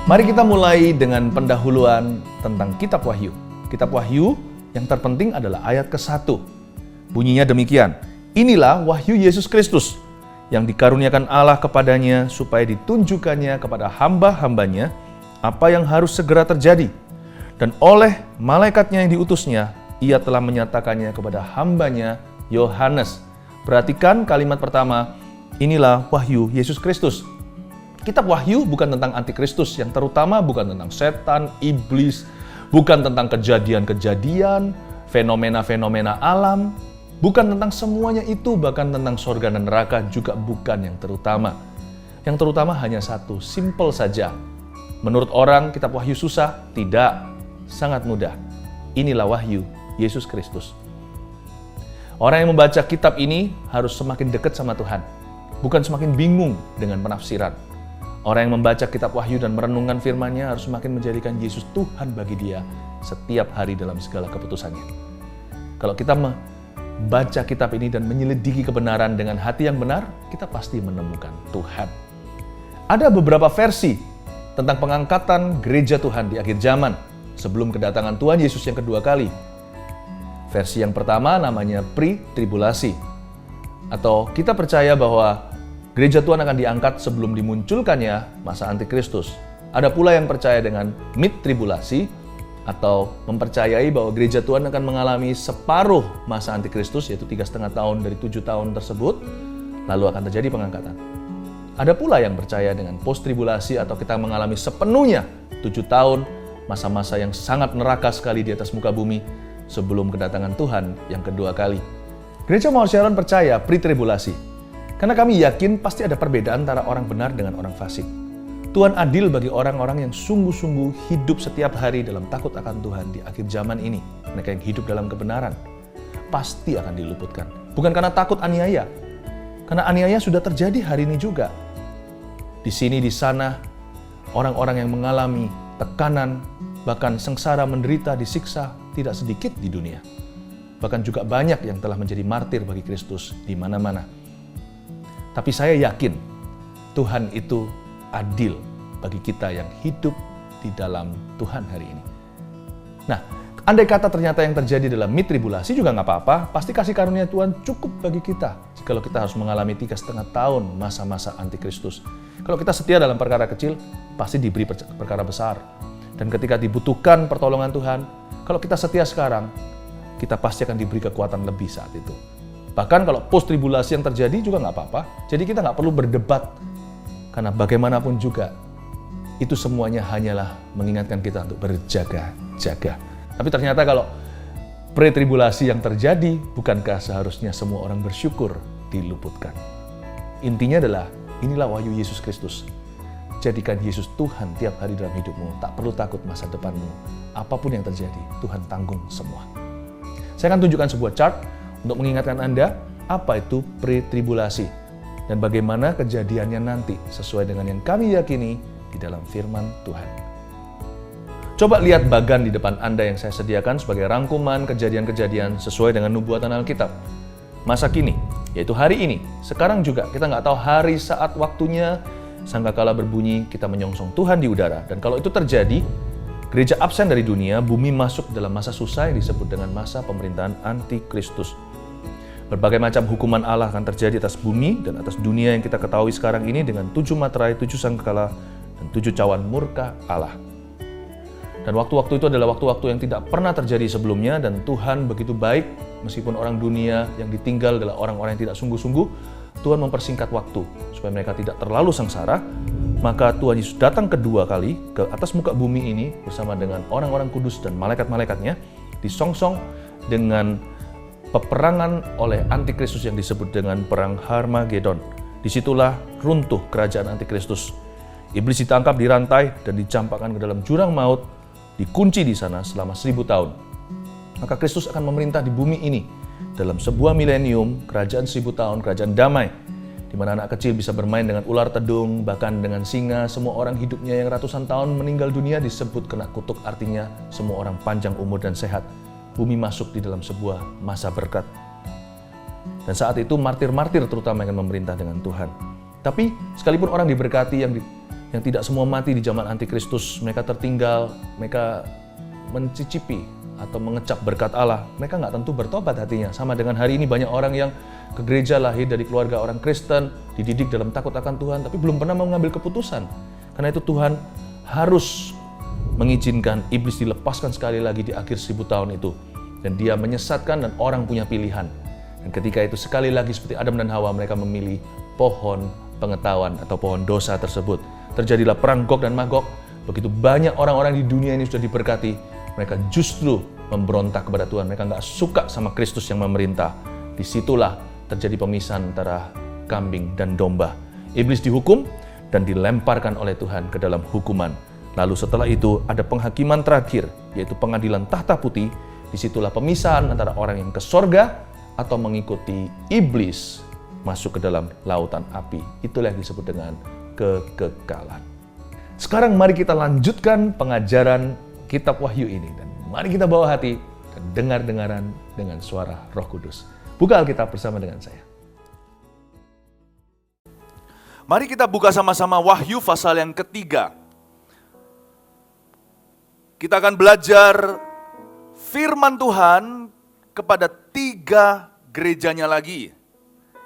Mari kita mulai dengan pendahuluan tentang Kitab Wahyu. Kitab Wahyu yang terpenting adalah ayat ke-1. Bunyinya demikian, inilah wahyu Yesus Kristus yang dikaruniakan Allah kepadanya supaya ditunjukkannya kepada hamba-hambanya apa yang harus segera terjadi. Dan oleh malaikatnya yang diutusnya, ia telah menyatakannya kepada hambanya Yohanes. Perhatikan kalimat pertama, inilah wahyu Yesus Kristus. Kitab Wahyu bukan tentang antikristus, yang terutama bukan tentang setan, iblis, bukan tentang kejadian-kejadian, fenomena-fenomena alam, bukan tentang semuanya itu, bahkan tentang surga dan neraka juga bukan yang terutama. Yang terutama hanya satu, simple saja. Menurut orang Kitab Wahyu susah? Tidak, sangat mudah. Inilah wahyu Yesus Kristus. Orang yang membaca kitab ini harus semakin dekat sama Tuhan, bukan semakin bingung dengan penafsiran. Orang yang membaca kitab Wahyu dan merenungkan firman-Nya harus semakin menjadikan Yesus Tuhan bagi dia setiap hari dalam segala keputusannya. Kalau kita membaca kitab ini dan menyelidiki kebenaran dengan hati yang benar, kita pasti menemukan Tuhan. Ada beberapa versi tentang pengangkatan gereja Tuhan di akhir zaman sebelum kedatangan Tuhan Yesus yang kedua kali. Versi yang pertama namanya pre-tribulasi, atau kita percaya bahwa gereja Tuhan akan diangkat sebelum dimunculkannya masa antikristus. Ada pula yang percaya dengan mid-tribulasi, atau mempercayai bahwa gereja Tuhan akan mengalami separuh masa antikristus, yaitu 3,5 tahun dari 7 tahun tersebut, lalu akan terjadi pengangkatan. Ada pula yang percaya dengan post-tribulasi, atau kita mengalami sepenuhnya 7 tahun, masa-masa yang sangat neraka sekali di atas muka bumi sebelum kedatangan Tuhan yang kedua kali. Gereja Mount Sharon percaya pre-tribulasi, karena kami yakin pasti ada perbedaan antara orang benar dengan orang fasik. Tuhan adil bagi orang-orang yang sungguh-sungguh hidup setiap hari dalam takut akan Tuhan di akhir zaman ini. Mereka yang hidup dalam kebenaran pasti akan diluputkan. Bukan karena takut aniaya, karena aniaya sudah terjadi hari ini juga. Di sini, di sana, orang-orang yang mengalami tekanan, bahkan sengsara, menderita, disiksa, tidak sedikit di dunia. Bahkan juga banyak yang telah menjadi martir bagi Kristus di mana-mana. Tapi saya yakin Tuhan itu adil bagi kita yang hidup di dalam Tuhan hari ini. Nah, andai kata ternyata yang terjadi dalam mid-tribulasi juga nggak apa-apa, pasti kasih karunia Tuhan cukup bagi kita. Kalau kita harus mengalami 3,5 tahun masa-masa antikristus. Kalau kita setia dalam perkara kecil, pasti diberi perkara besar. Dan ketika dibutuhkan pertolongan Tuhan, kalau kita setia sekarang, kita pasti akan diberi kekuatan lebih saat itu. Bahkan kalau post-tribulasi yang terjadi juga nggak apa-apa. Jadi kita nggak perlu berdebat. Karena bagaimanapun juga, itu semuanya hanyalah mengingatkan kita untuk berjaga-jaga. Tapi ternyata kalau pre-tribulasi yang terjadi, bukankah seharusnya semua orang bersyukur diluputkan? Intinya adalah, inilah wahyu Yesus Kristus. Jadikan Yesus Tuhan tiap hari dalam hidupmu. Tak perlu takut masa depanmu. Apapun yang terjadi, Tuhan tanggung semua. Saya akan tunjukkan sebuah chart untuk mengingatkan Anda apa itu pre-tribulasi dan bagaimana kejadiannya nanti sesuai dengan yang kami yakini di dalam firman Tuhan. Coba lihat bagan di depan Anda yang saya sediakan sebagai rangkuman kejadian-kejadian sesuai dengan nubuatan Alkitab. Masa kini, yaitu hari ini, sekarang juga kita nggak tahu hari, saat, waktunya, sangkakala berbunyi kita menyongsong Tuhan di udara. Dan kalau itu terjadi, gereja absen dari dunia, bumi masuk dalam masa susah yang disebut dengan masa pemerintahan antikristus. Berbagai macam hukuman Allah akan terjadi atas bumi dan atas dunia yang kita ketahui sekarang ini dengan 7 materai, 7 sangkakala, dan 7 cawan murka Allah. Dan waktu-waktu itu adalah waktu-waktu yang tidak pernah terjadi sebelumnya, dan Tuhan begitu baik, meskipun orang dunia yang ditinggal adalah orang-orang yang tidak sungguh-sungguh, Tuhan mempersingkat waktu supaya mereka tidak terlalu sengsara. Maka Tuhan Yesus datang kedua kali ke atas muka bumi ini bersama dengan orang-orang kudus dan malaikat-malaikatnya, disongsong dengan peperangan oleh antikristus yang disebut dengan perang Harmagedon. Disitulah runtuh kerajaan antikristus. Iblis ditangkap, dirantai, dan dicampakkan ke dalam jurang maut, dikunci di sana selama 1000 tahun. Maka Kristus akan memerintah di bumi ini dalam sebuah milenium, kerajaan 1000 tahun, kerajaan damai, di mana anak kecil bisa bermain dengan ular tedung, bahkan dengan singa. Semua orang hidupnya yang ratusan tahun meninggal dunia disebut kena kutuk, artinya semua orang panjang umur dan sehat. Bumi masuk di dalam sebuah masa berkat. Dan saat itu martir-martir terutama yang akan memerintah dengan Tuhan. Tapi sekalipun orang diberkati yang tidak semua mati di zaman antikristus. Mereka tertinggal, mereka mencicipi atau mengecap berkat Allah. Mereka nggak tentu bertobat hatinya. Sama dengan hari ini banyak orang yang ke gereja, lahir dari keluarga orang Kristen, dididik dalam takut akan Tuhan, tapi belum pernah mengambil keputusan. Karena itu Tuhan harus mengizinkan iblis dilepaskan sekali lagi di akhir 1000 tahun itu. Dan dia menyesatkan dan orang punya pilihan. Dan ketika itu sekali lagi seperti Adam dan Hawa, mereka memilih pohon pengetahuan atau pohon dosa tersebut. Terjadilah perang Gog dan Magog. Begitu banyak orang-orang di dunia ini sudah diberkati, mereka justru memberontak kepada Tuhan. Mereka nggak suka sama Kristus yang memerintah. Disitulah terjadi pemisahan antara kambing dan domba. Iblis dihukum dan dilemparkan oleh Tuhan ke dalam hukuman. Lalu setelah itu ada penghakiman terakhir, yaitu pengadilan tahta putih. Disitulah pemisahan antara orang yang ke sorga atau mengikuti iblis masuk ke dalam lautan api. Itulah yang disebut dengan kekekalan. Sekarang mari kita lanjutkan pengajaran kitab Wahyu ini. Dan mari kita bawa hati dan dengar-dengaran dengan suara Roh Kudus. Buka Alkitab bersama dengan saya. Mari kita buka sama-sama Wahyu pasal yang ketiga. Kita akan belajar firman Tuhan kepada 3 gerejanya lagi,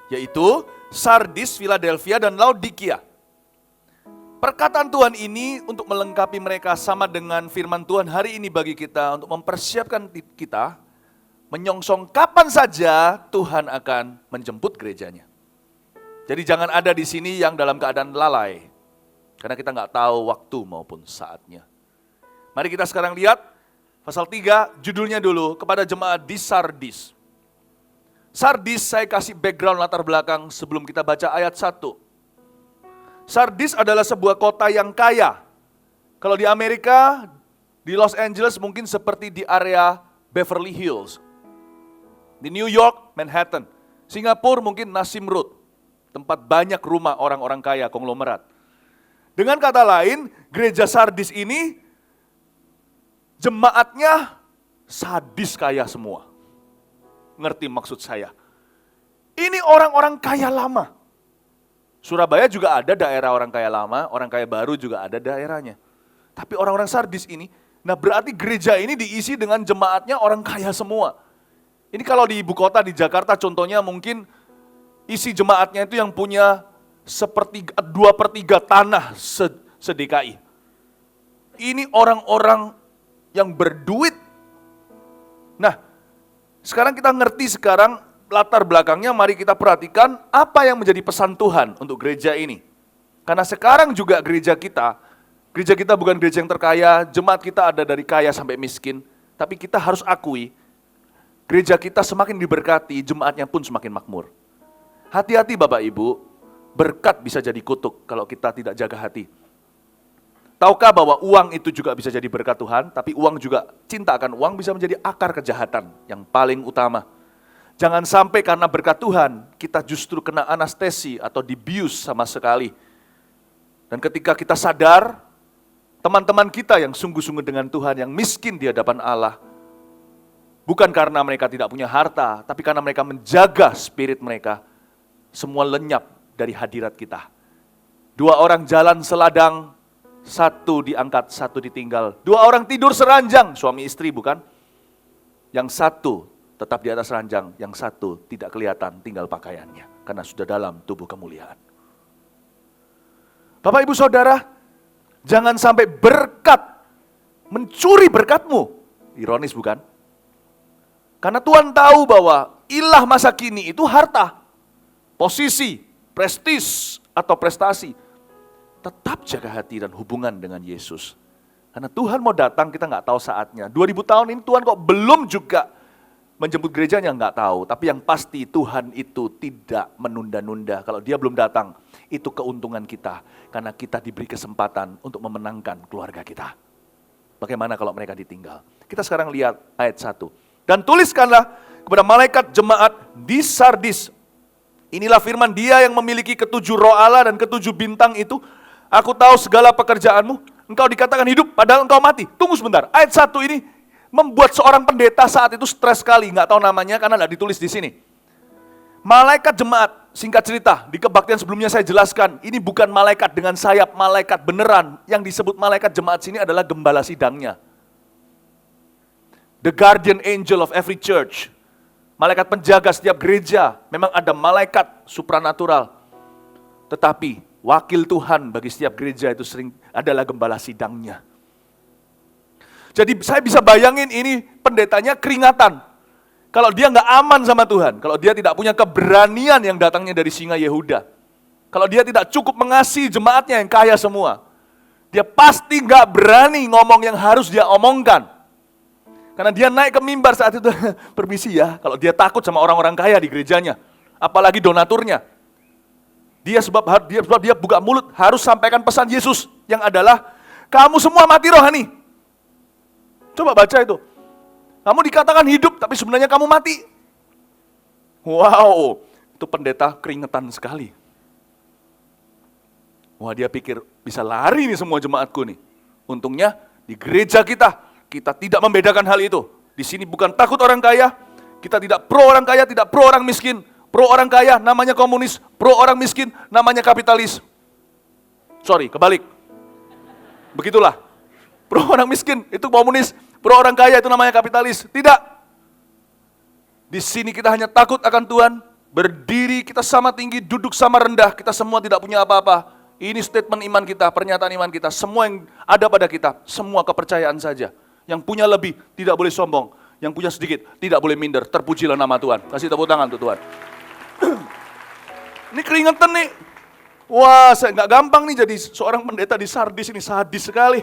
yaitu Sardis, Philadelphia, dan Laodikia. Perkataan Tuhan ini untuk melengkapi mereka sama dengan firman Tuhan hari ini bagi kita untuk mempersiapkan kita menyongsong kapan saja Tuhan akan menjemput gerejanya. Jadi jangan ada di sini yang dalam keadaan lalai, karena kita nggak tahu waktu maupun saatnya. Mari kita sekarang lihat pasal 3, judulnya dulu, kepada jemaat di Sardis. Sardis saya kasih background latar belakang sebelum kita baca ayat 1. Sardis adalah sebuah kota yang kaya. Kalau di Amerika, di Los Angeles mungkin seperti di area Beverly Hills. Di New York, Manhattan. Singapura mungkin Nassim Road. Tempat banyak rumah orang-orang kaya, konglomerat. Dengan kata lain, gereja Sardis ini jemaatnya sadis kaya semua. Ngerti maksud saya? Ini orang-orang kaya lama. Surabaya juga ada daerah orang kaya lama, orang kaya baru juga ada daerahnya. Tapi orang-orang Sardis ini, nah berarti gereja ini diisi dengan jemaatnya orang kaya semua. Ini kalau di ibu kota di Jakarta contohnya mungkin isi jemaatnya itu yang punya 2/3 tanah se-DKI. Ini orang-orang yang berduit. Nah, sekarang kita ngerti latar belakangnya, mari kita perhatikan apa yang menjadi pesan Tuhan untuk gereja ini. Karena sekarang juga gereja kita bukan gereja yang terkaya, jemaat kita ada dari kaya sampai miskin. Tapi kita harus akui, gereja kita semakin diberkati, jemaatnya pun semakin makmur. Hati-hati Bapak Ibu, berkat bisa jadi kutuk kalau kita tidak jaga hati. Tahukah bahwa uang itu juga bisa jadi berkat Tuhan, tapi uang juga, cinta akan uang bisa menjadi akar kejahatan yang paling utama. Jangan sampai karena berkat Tuhan, kita justru kena anestesi atau dibius sama sekali. Dan ketika kita sadar, teman-teman kita yang sungguh-sungguh dengan Tuhan, yang miskin di hadapan Allah, bukan karena mereka tidak punya harta, tapi karena mereka menjaga spirit mereka, semua lenyap dari hadirat kita. 2 orang jalan seladang, 1 diangkat, 1 ditinggal. 2 orang tidur seranjang, suami istri bukan? Yang 1 tetap di atas ranjang, yang 1 tidak kelihatan, tinggal pakaiannya, karena sudah dalam tubuh kemuliaan. Bapak Ibu Saudara, jangan sampai berkat mencuri berkatmu. Ironis bukan? Karena Tuhan tahu bahwa ilah masa kini itu harta, posisi, prestis, atau prestasi. Tetap jaga hati dan hubungan dengan Yesus. Karena Tuhan mau datang, kita nggak tahu saatnya. 2000 tahun ini Tuhan kok belum juga menjemput gerejanya, nggak tahu. Tapi yang pasti Tuhan itu tidak menunda-nunda. Kalau Dia belum datang, itu keuntungan kita. Karena kita diberi kesempatan untuk memenangkan keluarga kita. Bagaimana kalau mereka ditinggal? Kita sekarang lihat ayat 1. Dan tuliskanlah kepada malaikat jemaat di Sardis. Inilah firman Dia yang memiliki 7 roh Allah dan 7 bintang itu. Aku tahu segala pekerjaanmu. Engkau dikatakan hidup padahal engkau mati. Tunggu sebentar, ayat 1 ini membuat seorang pendeta saat itu stres sekali, nggak tahu namanya karena nggak ditulis di sini. Malaikat jemaat, singkat cerita, di kebaktian sebelumnya saya jelaskan, ini bukan malaikat dengan sayap, malaikat beneran. Yang disebut malaikat jemaat sini adalah gembala sidangnya. The guardian angel of every church. Malaikat penjaga setiap gereja, memang ada malaikat supranatural. Tetapi wakil Tuhan bagi setiap gereja itu sering adalah gembala sidangnya. Jadi saya bisa bayangin ini pendetanya keringatan. Kalau dia nggak aman sama Tuhan, kalau dia tidak punya keberanian yang datangnya dari singa Yehuda, kalau dia tidak cukup mengasihi jemaatnya yang kaya semua, dia pasti nggak berani ngomong yang harus dia omongkan. Karena dia naik ke mimbar saat itu, permisi ya, kalau dia takut sama orang-orang kaya di gerejanya, apalagi donaturnya. Sebab dia buka mulut harus sampaikan pesan Yesus yang adalah, kamu semua mati rohani. Coba baca itu. Kamu dikatakan hidup, tapi sebenarnya kamu mati. Wow, itu pendeta keringetan sekali. Wah, dia pikir bisa lari nih semua jemaatku nih. Untungnya di gereja kita tidak membedakan hal itu. Di sini bukan takut orang kaya, kita tidak pro orang kaya, tidak pro orang miskin. Pro orang kaya namanya komunis, pro orang miskin namanya kapitalis. Sorry, kebalik. Begitulah. Pro orang miskin itu komunis, pro orang kaya itu namanya kapitalis. Tidak. Di sini kita hanya takut akan Tuhan, berdiri kita sama tinggi, duduk sama rendah, kita semua tidak punya apa-apa. Ini statement iman kita, pernyataan iman kita, semua yang ada pada kita, semua kepercayaan saja. Yang punya lebih tidak boleh sombong, yang punya sedikit tidak boleh minder. Terpujilah nama Tuhan. Kasih tepuk tangan untuk Tuhan. Ini keringetan nih. Wah, saya nggak gampang nih jadi seorang pendeta di Sardis ini, sadis sekali.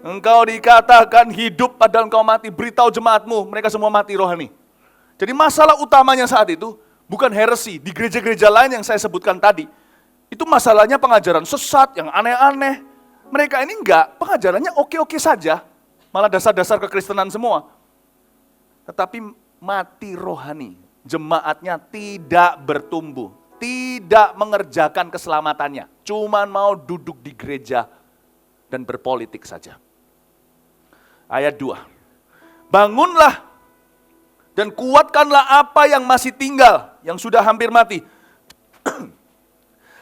Engkau dikatakan hidup padahal engkau mati, beritahu jemaatmu, mereka semua mati rohani. Jadi masalah utamanya saat itu bukan heresi, di gereja-gereja lain yang saya sebutkan tadi. Itu masalahnya pengajaran sesat, yang aneh-aneh. Mereka ini enggak, pengajarannya oke-oke saja. Malah dasar-dasar kekristenan semua. Tetapi mati rohani, jemaatnya tidak bertumbuh, tidak mengerjakan keselamatannya. Cuman mau duduk di gereja dan berpolitik saja. Ayat 2. Bangunlah dan kuatkanlah apa yang masih tinggal, yang sudah hampir mati.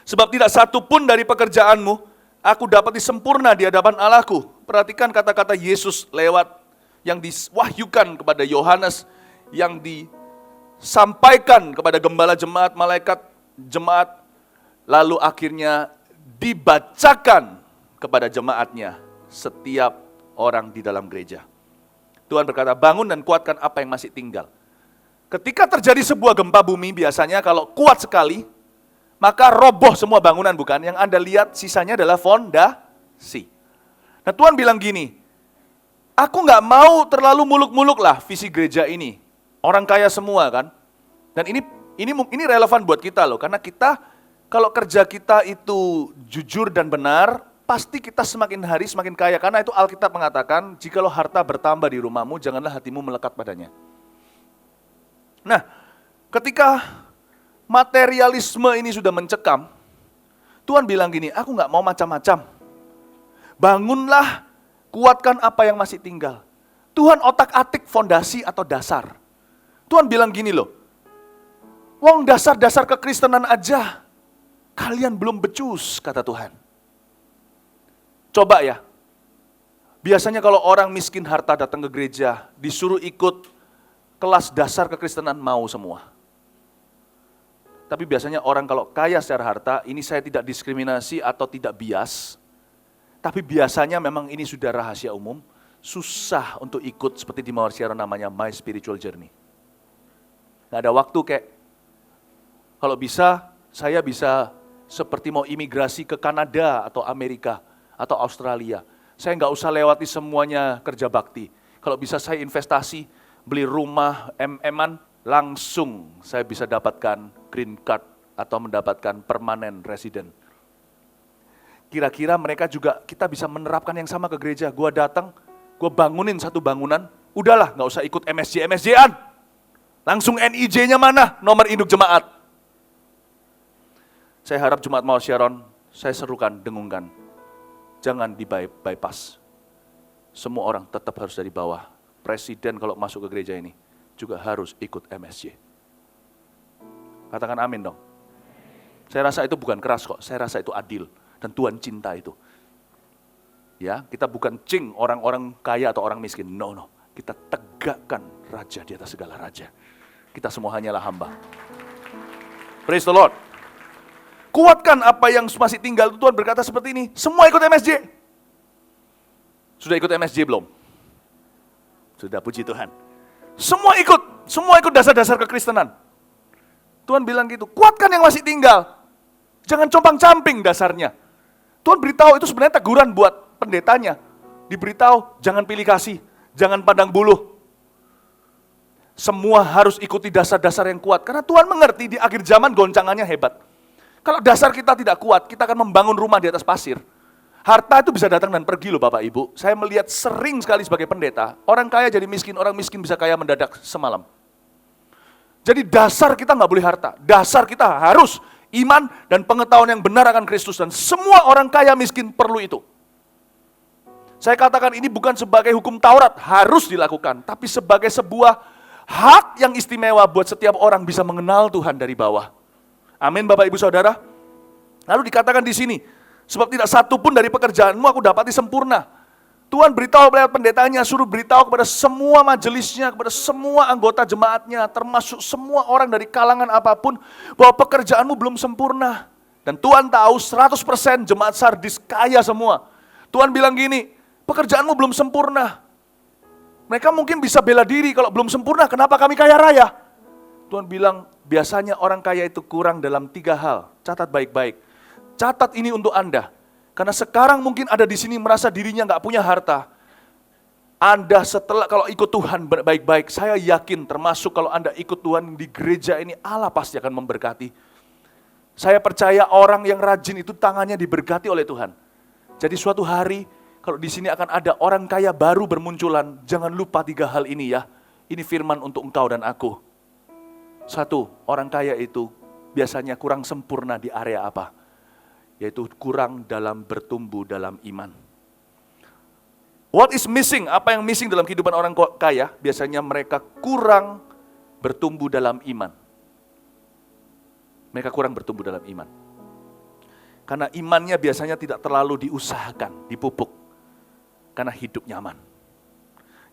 Sebab tidak satu pun dari pekerjaanmu, aku dapat disempurna di hadapan Allahku. Perhatikan kata-kata Yesus lewat yang diwahyukan kepada Yohanes, yang disampaikan kepada gembala jemaat, malaikat jemaat, lalu akhirnya dibacakan kepada jemaatnya, setiap orang di dalam gereja. Tuhan berkata, bangun dan kuatkan apa yang masih tinggal. Ketika terjadi sebuah gempa bumi, biasanya kalau kuat sekali, maka roboh semua bangunan, bukan? Yang Anda lihat sisanya adalah fondasi. Nah, Tuhan bilang gini, aku nggak mau terlalu muluk-muluk lah visi gereja ini. Orang kaya semua kan. Dan ini relevan buat kita loh, karena kita, kalau kerja kita itu jujur dan benar, pasti kita semakin hari semakin kaya. Karena itu Alkitab mengatakan, jikalau harta bertambah di rumahmu, janganlah hatimu melekat padanya. Nah, ketika materialisme ini sudah mencekam, Tuhan bilang gini, aku nggak mau macam-macam. Bangunlah, kuatkan apa yang masih tinggal. Tuhan otak-atik fondasi atau dasar. Tuhan bilang gini loh, wong dasar-dasar kekristenan aja, kalian belum becus, kata Tuhan. Coba ya, biasanya kalau orang miskin harta datang ke gereja, disuruh ikut kelas dasar kekristenan, mau semua. Tapi biasanya orang kalau kaya secara harta, ini saya tidak diskriminasi atau tidak bias, tapi biasanya memang ini sudah rahasia umum, susah untuk ikut seperti di Mawar Siaran namanya My Spiritual Journey. Nggak ada waktu kayak, kalau bisa, saya bisa seperti mau imigrasi ke Kanada atau Amerika atau Australia. Saya nggak usah lewati semuanya kerja bakti. Kalau bisa saya investasi, beli rumah MM-an, langsung saya bisa dapatkan green card atau mendapatkan permanent resident. Kira-kira mereka juga, kita bisa menerapkan yang sama ke gereja. Gua datang, gua bangunin satu bangunan, udahlah nggak usah ikut MSJ-an. Langsung NIJ-nya mana? Nomor induk jemaat. Saya harap Jemaat Mawar Sharon, saya serukan, dengungkan. Jangan di-bypass. Semua orang tetap harus dari bawah. Presiden kalau masuk ke gereja ini juga harus ikut MSJ. Katakan amin dong. Saya rasa itu bukan keras kok, saya rasa itu adil. Dan Tuhan cinta itu. Ya, kita bukan cing orang-orang kaya atau orang miskin. No. Kita tegakkan raja di atas segala raja. Kita semua hanyalah hamba. Praise the Lord. Kuatkan apa yang masih tinggal. Tuhan berkata seperti ini. Semua ikut MSJ. Sudah ikut MSJ belum? Sudah, puji Tuhan. Semua ikut dasar-dasar kekristenan. Tuhan bilang gitu, kuatkan yang masih tinggal. Jangan compang-camping dasarnya. Tuhan beritahu itu sebenarnya teguran buat pendetanya. Diberitahu, jangan pilih kasih, jangan pandang buluh. Semua harus ikuti dasar-dasar yang kuat. Karena Tuhan mengerti di akhir zaman goncangannya hebat. Kalau dasar kita tidak kuat, kita akan membangun rumah di atas pasir. Harta itu bisa datang dan pergi loh Bapak Ibu. Saya melihat sering sekali sebagai pendeta, orang kaya jadi miskin, orang miskin bisa kaya mendadak semalam. Jadi dasar kita nggak boleh harta. Dasar kita harus iman dan pengetahuan yang benar akan Kristus. Dan semua orang kaya miskin perlu itu. Saya katakan ini bukan sebagai hukum Taurat, harus dilakukan. Tapi sebagai sebuah hak yang istimewa buat setiap orang bisa mengenal Tuhan dari bawah. Amin Bapak Ibu Saudara. Lalu dikatakan di sini, sebab tidak satu pun dari pekerjaanmu aku dapati sempurna. Tuhan beritahu lewat pendetanya, suruh beritahu kepada semua majelisnya, kepada semua anggota jemaatnya, termasuk semua orang dari kalangan apapun, bahwa pekerjaanmu belum sempurna. Dan Tuhan tahu 100% jemaat Sardis kaya semua. Tuhan bilang gini, pekerjaanmu belum sempurna. Mereka mungkin bisa bela diri, kalau belum sempurna, kenapa kami kaya raya? Tuhan bilang, biasanya orang kaya itu kurang dalam 3 hal. Catat baik-baik. Catat ini untuk Anda. Karena sekarang mungkin ada di sini merasa dirinya nggak punya harta. Anda setelah kalau ikut Tuhan baik-baik, saya yakin termasuk kalau Anda ikut Tuhan di gereja ini, Allah pasti akan memberkati. Saya percaya orang yang rajin itu tangannya diberkati oleh Tuhan. Jadi suatu hari, kalau di sini akan ada orang kaya baru bermunculan, jangan lupa 3 hal ini ya. Ini firman untuk engkau dan aku. 1, orang kaya itu biasanya kurang sempurna di area apa? Yaitu kurang dalam bertumbuh dalam iman. What is missing? Apa yang missing dalam kehidupan orang kaya? Biasanya mereka kurang bertumbuh dalam iman. Mereka kurang bertumbuh dalam iman. Karena imannya biasanya tidak terlalu diusahakan, dipupuk. Karena hidup nyaman.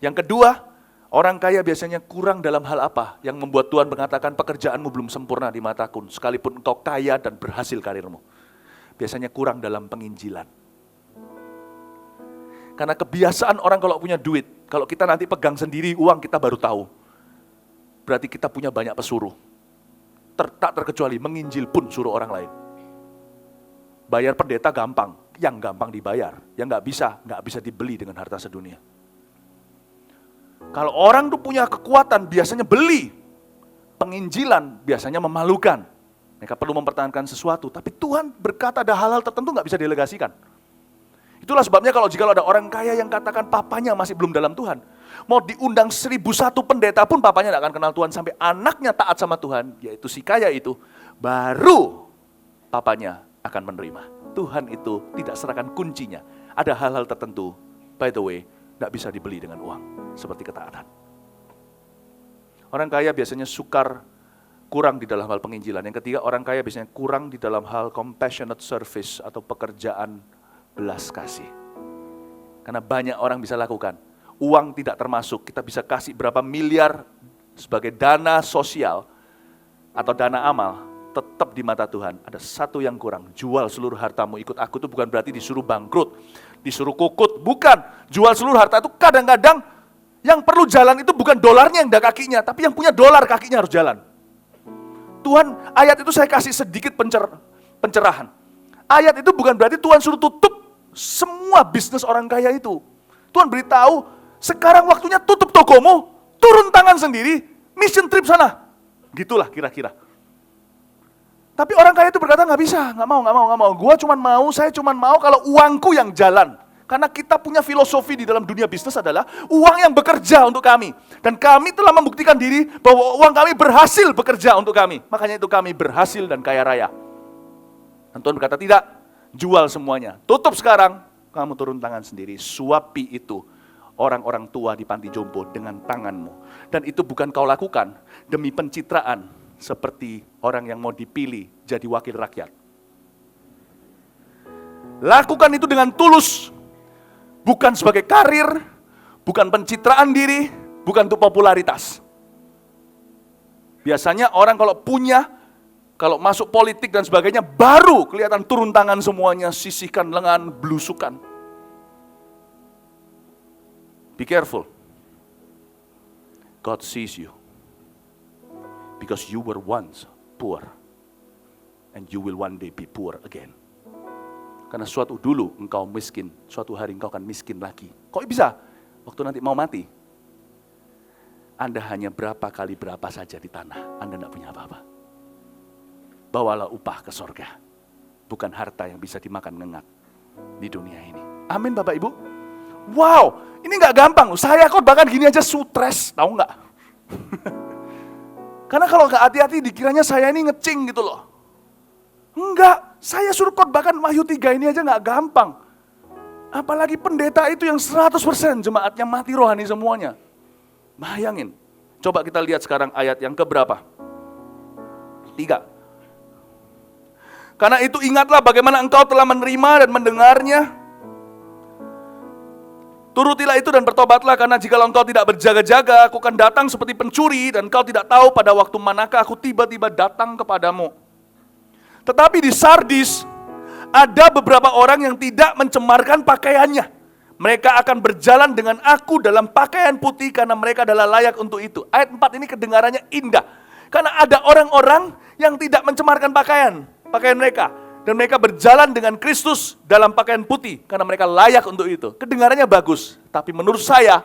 Yang kedua, orang kaya biasanya kurang dalam hal apa? Yang membuat Tuhan mengatakan pekerjaanmu belum sempurna di mataku, sekalipun engkau kaya dan berhasil karirmu. Biasanya kurang dalam penginjilan. Karena kebiasaan orang kalau punya duit, kalau kita nanti pegang sendiri uang kita baru tahu. Berarti kita punya banyak pesuruh. Tak terkecuali menginjil pun suruh orang lain. Bayar pendeta gampang, yang gampang dibayar. Yang nggak bisa dibeli dengan harta sedunia. Kalau orang tuh punya kekuatan biasanya beli. Penginjilan biasanya memalukan. Mereka perlu mempertahankan sesuatu, tapi Tuhan berkata ada hal-hal tertentu nggak bisa delegasikan. Itulah sebabnya kalau jika ada orang kaya yang katakan papanya masih belum dalam Tuhan, mau diundang 1001 pendeta pun papanya tidak akan kenal Tuhan, sampai anaknya taat sama Tuhan, yaitu si kaya itu, baru papanya akan menerima. Tuhan itu tidak serahkan kuncinya. Ada hal-hal tertentu, by the way, tidak bisa dibeli dengan uang, seperti ketaatan. Orang kaya biasanya kurang di dalam hal penginjilan. Yang ketiga, orang kaya biasanya kurang di dalam hal compassionate service atau pekerjaan belas kasih. Karena banyak orang bisa lakukan. Uang tidak termasuk, kita bisa kasih berapa miliar sebagai dana sosial atau dana amal, tetap di mata Tuhan ada satu yang kurang. Jual seluruh hartamu ikut aku itu bukan berarti disuruh bangkrut, disuruh kukut, bukan. Jual seluruh harta itu kadang-kadang yang perlu jalan itu bukan dolarnya yang ada kakinya, tapi yang punya dolar kakinya harus jalan. Tuhan, ayat itu saya kasih sedikit pencerahan. Ayat itu bukan berarti Tuhan suruh tutup semua bisnis orang kaya itu. Tuhan beritahu, sekarang waktunya tutup tokomu, turun tangan sendiri, mission trip sana. Gitulah kira-kira. Tapi orang kaya itu berkata, nggak bisa, nggak mau. Saya cuma mau kalau uangku yang jalan. Karena kita punya filosofi di dalam dunia bisnis adalah uang yang bekerja untuk kami. Dan kami telah membuktikan diri bahwa uang kami berhasil bekerja untuk kami. Makanya itu kami berhasil dan kaya raya. Dan Tuhan berkata tidak, jual semuanya. Tutup sekarang, kamu turun tangan sendiri. Suapi itu orang-orang tua di panti jompo dengan tanganmu. Dan itu bukan kau lakukan demi pencitraan, seperti orang yang mau dipilih jadi wakil rakyat. Lakukan itu dengan tulus, bukan sebagai karir, bukan pencitraan diri, bukan untuk popularitas. Biasanya orang kalau punya, kalau masuk politik dan sebagainya, baru kelihatan turun tangan semuanya, sisihkan lengan, belusukan. Be careful. God sees you. Because you were once poor. And you will one day be poor again. Karena suatu dulu engkau miskin, suatu hari engkau akan miskin lagi. Kok bisa? Waktu nanti mau mati, Anda hanya berapa kali berapa saja di tanah, Anda tidak punya apa-apa. Bawalah upah ke sorga, bukan harta yang bisa dimakan ngengak di dunia ini. Amin Bapak Ibu. Wow, ini gak gampang. Saya kok bahkan gini aja stres, tahu gak? Karena kalau gak hati-hati dikiranya saya ini ngecing gitu loh. Enggak, saya suruh khotbahkan Wahyu 3 ini aja gak gampang. Apalagi pendeta itu yang 100% jemaatnya mati rohani semuanya. Bayangin. Coba kita lihat sekarang ayat yang keberapa? 3. Karena itu ingatlah bagaimana engkau telah menerima dan mendengarnya. Turutilah itu dan bertobatlah, karena jika engkau tidak berjaga-jaga, aku akan datang seperti pencuri dan engkau tidak tahu pada waktu manakah aku tiba-tiba datang kepadamu. Tetapi di Sardis ada beberapa orang yang tidak mencemarkan pakaiannya. Mereka akan berjalan dengan aku dalam pakaian putih karena mereka adalah layak untuk itu. Ayat 4 ini kedengarannya indah. Karena ada orang-orang yang tidak mencemarkan pakaian mereka. Dan mereka berjalan dengan Kristus dalam pakaian putih karena mereka layak untuk itu. Kedengarannya bagus, tapi menurut saya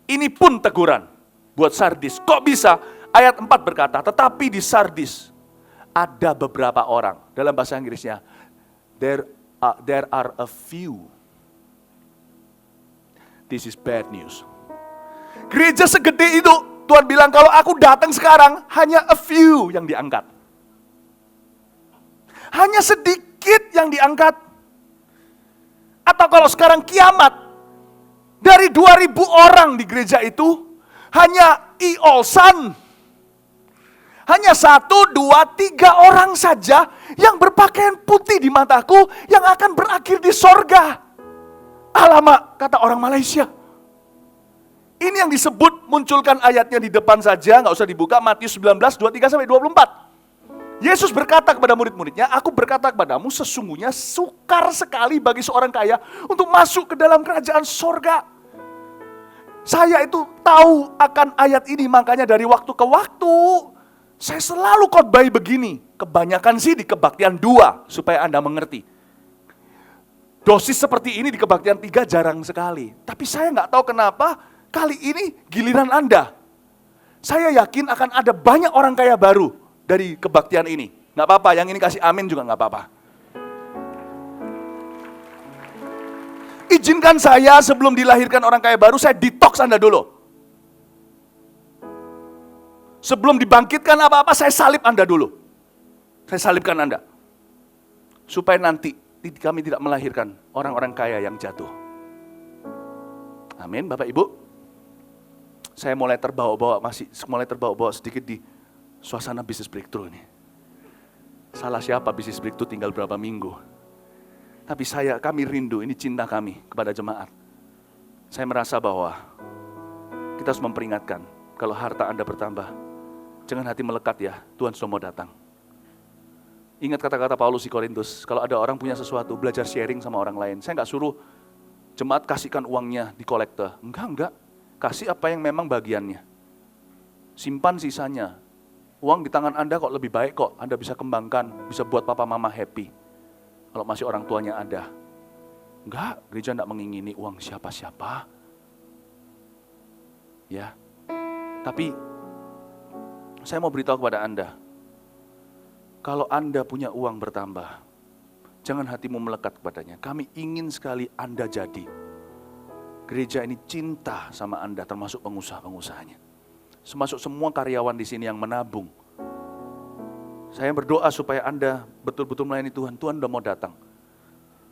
ini pun teguran buat Sardis. Kok bisa? Ayat 4 berkata, tetapi di Sardis ada beberapa orang. Dalam bahasa Inggrisnya, there are a few. This is bad news. Gereja segede itu, Tuhan bilang kalau aku datang sekarang, hanya a few yang diangkat. Hanya sedikit yang diangkat. Atau kalau sekarang kiamat, dari 2000 orang di gereja itu, hanya Iolsan, hanya 1, 2, 3 orang saja yang berpakaian putih di mataku yang akan berakhir di sorga. Alamak, kata orang Malaysia. Ini yang disebut, munculkan ayatnya di depan saja, nggak usah dibuka, Matius 19, 23-24. Yesus berkata kepada murid-muridnya, aku berkata kepadamu sesungguhnya sukar sekali bagi seorang kaya untuk masuk ke dalam kerajaan sorga. Saya itu tahu akan ayat ini, makanya dari waktu ke waktu saya selalu khotbah begini. Kebanyakan sih di kebaktian 2 supaya Anda mengerti. Dosis seperti ini di kebaktian 3 jarang sekali. Tapi saya nggak tahu kenapa kali ini giliran Anda. Saya yakin akan ada banyak orang kaya baru dari kebaktian ini. Nggak apa-apa, yang ini kasih amin juga nggak apa-apa. Izinkan saya sebelum dilahirkan orang kaya baru, saya detox Anda dulu. Sebelum dibangkitkan apa-apa, saya salib Anda dulu. Saya salibkan Anda. Supaya nanti kami tidak melahirkan orang-orang kaya yang jatuh. Amin, Bapak Ibu. Saya mulai terbawa-bawa sedikit di suasana bisnis breakthrough ini. Salah siapa bisnis breakthrough tinggal berapa minggu. Tapi kami rindu, ini cinta kami kepada jemaat. Saya merasa bahwa kita harus memperingatkan, kalau harta Anda bertambah, jangan hati melekat ya, Tuhan sudah mau datang. Ingat kata-kata Paulus di Korintus, kalau ada orang punya sesuatu, belajar sharing sama orang lain. Saya nggak suruh jemaat kasihkan uangnya di kolektor. Enggak. Kasih apa yang memang bagiannya. Simpan sisanya. Uang di tangan Anda kok lebih baik kok. Anda bisa kembangkan, bisa buat papa mama happy. Kalau masih orang tuanya ada. Enggak, gereja enggak mengingini uang siapa-siapa. Ya. Tapi saya mau beritahu kepada Anda. Kalau Anda punya uang bertambah, jangan hatimu melekat kepadanya. Kami ingin sekali Anda jadi. Gereja ini cinta sama Anda, termasuk pengusaha-pengusahanya. Termasuk semua karyawan di sini yang menabung. Saya berdoa supaya Anda betul-betul melayani Tuhan. Tuhan udah mau datang.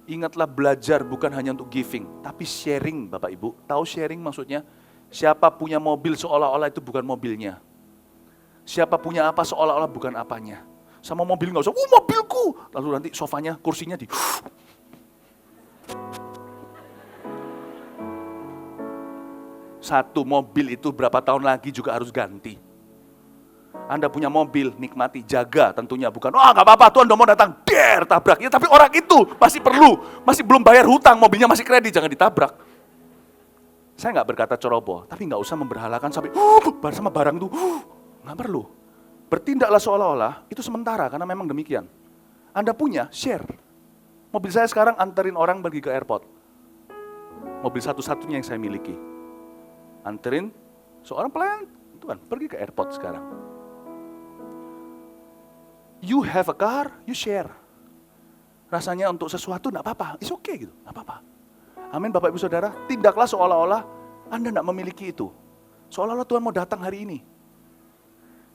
Ingatlah, belajar bukan hanya untuk giving, tapi sharing Bapak Ibu. Tahu sharing maksudnya? Siapa punya mobil seolah-olah itu bukan mobilnya. Siapa punya apa seolah-olah bukan apanya. Sama mobil nggak usah, mobilku. Lalu nanti sofanya, kursinya di... Satu mobil itu berapa tahun lagi juga harus ganti. Anda punya mobil, nikmati, jaga tentunya. Bukan, nggak apa-apa, Tuhan udah mau datang, tabrak. Ya, tapi orang itu masih perlu, masih belum bayar hutang, mobilnya masih kredit, jangan ditabrak. Saya nggak berkata ceroboh, tapi nggak usah memberhalakan sampai sama barang itu, nggak perlu. Bertindaklah seolah-olah itu sementara, karena memang demikian. Anda punya, share. Mobil saya sekarang anterin orang pergi ke airport. Mobil satu-satunya yang saya miliki. Anterin seorang pelayan Tuhan pergi ke airport sekarang. You have a car, you share. Rasanya untuk sesuatu enggak apa-apa, it's okay gitu, enggak apa-apa. Amin Bapak Ibu Saudara, tindaklah seolah-olah Anda enggak memiliki itu. Seolah-olah Tuhan mau datang hari ini.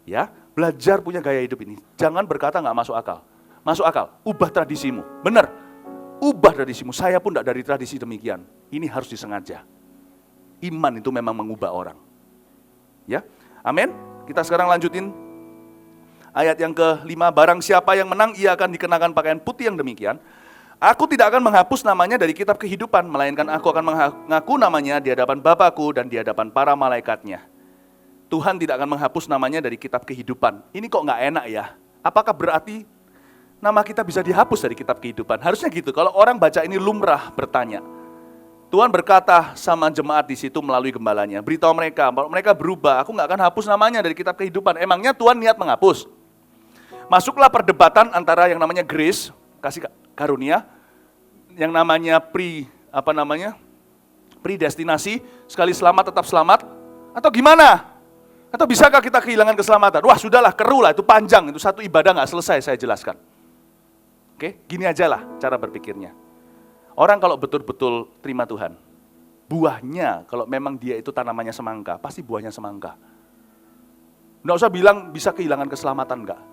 Ya, belajar punya gaya hidup ini. Jangan berkata enggak masuk akal. Masuk akal, ubah tradisimu. Benar, ubah tradisimu. Saya pun enggak dari tradisi demikian. Ini harus disengaja. Iman itu memang mengubah orang. Ya, amin. Kita sekarang lanjutin ayat yang ke-5. Barang siapa yang menang, ia akan dikenakan pakaian putih yang demikian. Aku tidak akan menghapus namanya dari kitab kehidupan, melainkan aku akan mengaku namanya di hadapan Bapakku dan di hadapan para malaikatnya. Tuhan tidak akan menghapus namanya dari kitab kehidupan. Ini kok nggak enak ya? Apakah berarti nama kita bisa dihapus dari kitab kehidupan? Harusnya gitu. Kalau orang baca ini lumrah bertanya. Tuhan berkata sama jemaat di situ melalui gembalanya, beritahu mereka, kalau mereka berubah, aku nggak akan hapus namanya dari kitab kehidupan. Emangnya Tuhan niat menghapus? Masuklah perdebatan antara yang namanya grace, kasih karunia, yang namanya predestinasi, sekali selamat tetap selamat, atau gimana? Atau bisakah kita kehilangan keselamatan? Wah sudahlah, keruh lah, itu panjang, itu satu ibadah nggak selesai saya jelaskan. Oke, gini aja lah cara berpikirnya. Orang kalau betul-betul terima Tuhan, buahnya kalau memang dia itu tanamannya semangka, pasti buahnya semangka. Nggak usah bilang bisa kehilangan keselamatan, enggak.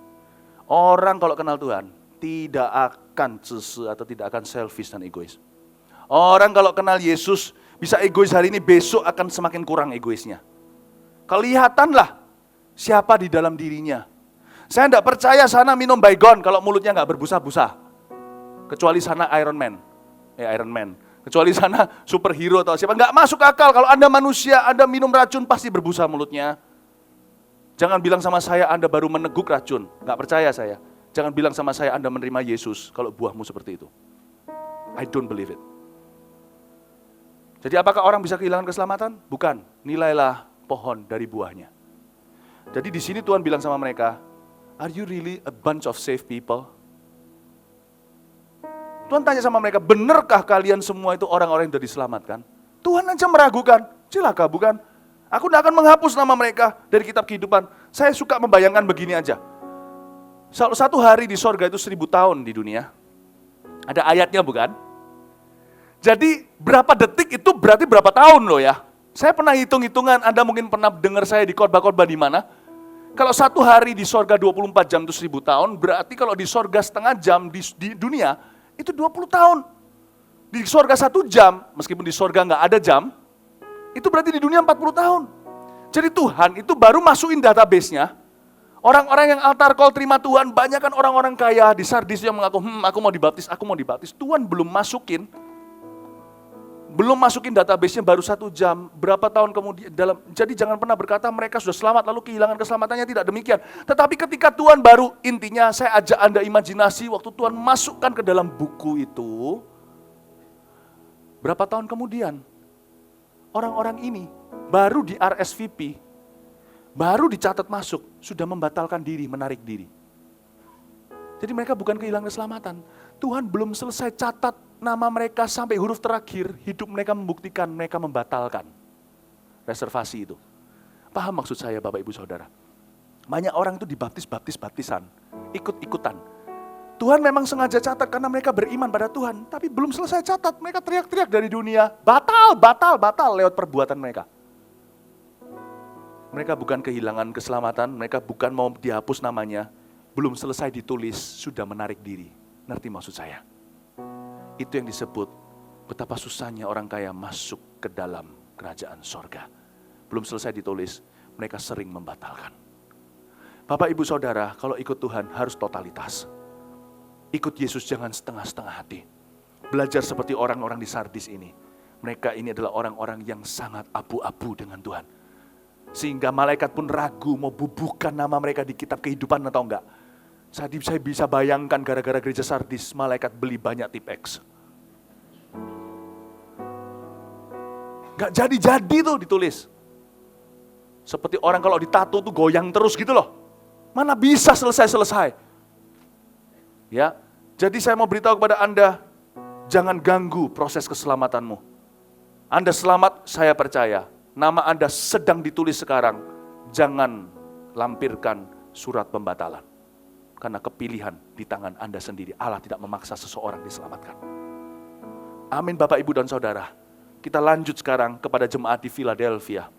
Orang kalau kenal Tuhan, tidak akan atau tidak akan selfish dan egois. Orang kalau kenal Yesus, bisa egois hari ini, besok akan semakin kurang egoisnya. Kelihatanlah siapa di dalam dirinya. Saya tidak percaya sana minum baygon kalau mulutnya nggak berbusa-busa. Kecuali sana Iron Man. Kecuali sana superhero atau siapa. Nggak masuk akal kalau Anda manusia, Anda minum racun pasti berbusa mulutnya. Jangan bilang sama saya Anda baru meneguk racun. Nggak percaya saya. Jangan bilang sama saya Anda menerima Yesus kalau buahmu seperti itu. I don't believe it. Jadi apakah orang bisa kehilangan keselamatan? Bukan. Nilailah pohon dari buahnya. Jadi di sini Tuhan bilang sama mereka, are you really a bunch of saved people? Tuhan tanya sama mereka, benarkah kalian semua itu orang-orang yang sudah diselamatkan? Tuhan aja meragukan, cilaka bukan? Aku tidak akan menghapus nama mereka dari kitab kehidupan. Saya suka membayangkan begini aja. Satu hari di sorga itu 1000 tahun di dunia. Ada ayatnya bukan? Jadi berapa detik itu berarti berapa tahun loh ya. Saya pernah hitung-hitungan, Anda mungkin pernah dengar saya di khotbah-khotbah di mana. Kalau satu hari di sorga 24 jam itu 1000 tahun, berarti kalau di sorga setengah jam di dunia, itu 20 tahun. Di sorga 1 jam, meskipun di sorga nggak ada jam, itu berarti di dunia 40 tahun. Jadi Tuhan itu baru masukin database-nya, orang-orang yang altar call terima Tuhan, banyak kan orang-orang kaya di Sardis yang mengaku, aku mau dibaptis. Tuhan belum masukin database-nya baru 1 jam, berapa tahun kemudian. Jadi jangan pernah berkata mereka sudah selamat lalu kehilangan keselamatannya, tidak demikian. Tetapi ketika Tuhan baru, intinya saya ajak Anda imajinasi waktu Tuhan masukkan ke dalam buku itu, berapa tahun kemudian orang-orang ini baru di RSVP, baru dicatat masuk, sudah membatalkan diri, menarik diri. Jadi mereka bukan kehilangan keselamatan. Tuhan belum selesai catat nama mereka sampai huruf terakhir, hidup mereka membuktikan mereka membatalkan reservasi itu. Paham maksud saya Bapak Ibu Saudara? Banyak orang itu dibaptis-baptisan, ikut-ikutan. Tuhan memang sengaja catat karena mereka beriman pada Tuhan, tapi belum selesai catat, mereka teriak-teriak dari dunia, batal lewat perbuatan mereka. Mereka bukan kehilangan keselamatan, mereka bukan mau dihapus namanya, belum selesai ditulis, sudah menarik diri. Ngerti maksud saya? Itu yang disebut betapa susahnya orang kaya masuk ke dalam kerajaan sorga. Belum selesai ditulis, mereka sering membatalkan. Bapak, Ibu, Saudara, kalau ikut Tuhan harus totalitas. Ikut Yesus jangan setengah-setengah hati. Belajar seperti orang-orang di Sardis ini. Mereka ini adalah orang-orang yang sangat abu-abu dengan Tuhan. Sehingga malaikat pun ragu mau bubuhkan nama mereka di kitab kehidupan atau enggak. Saya bisa bayangkan gara-gara gereja Sardis, malaikat beli banyak Tipex. Enggak jadi-jadi tuh ditulis. Seperti orang kalau ditato tuh goyang terus gitu loh. Mana bisa selesai-selesai. Ya, jadi saya mau beritahu kepada Anda, jangan ganggu proses keselamatanmu. Anda selamat, saya percaya. Nama Anda sedang ditulis sekarang. Jangan lampirkan surat pembatalan. Karena kepilihan di tangan Anda sendiri. Allah tidak memaksa seseorang diselamatkan. Amin Bapak, Ibu, dan Saudara. Kita lanjut sekarang kepada jemaat di Philadelphia.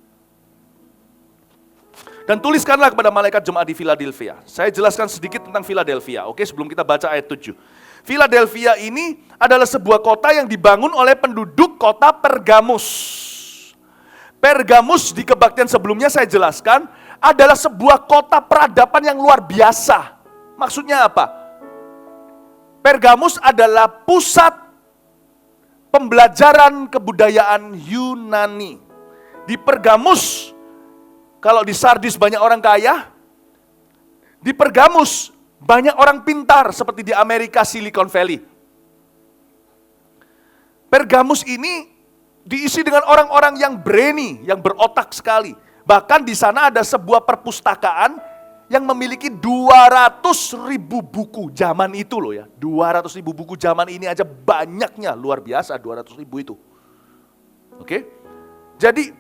Dan tuliskanlah kepada malaikat jemaat di Philadelphia. Saya jelaskan sedikit tentang Philadelphia, oke, sebelum kita baca ayat 7. Philadelphia ini adalah sebuah kota yang dibangun oleh penduduk kota Pergamus. Pergamus di kebaktian sebelumnya saya jelaskan adalah sebuah kota peradaban yang luar biasa. Maksudnya apa? Pergamus adalah pusat pembelajaran kebudayaan Yunani. Di Pergamus, kalau di Sardis banyak orang kaya, di Pergamus banyak orang pintar seperti di Amerika Silicon Valley. Pergamus ini diisi dengan orang-orang yang brainy, yang berotak sekali. Bahkan di sana ada sebuah perpustakaan yang memiliki 200.000 buku zaman itu loh ya. 200.000 buku zaman ini aja banyaknya, luar biasa 200.000 itu. Oke? Jadi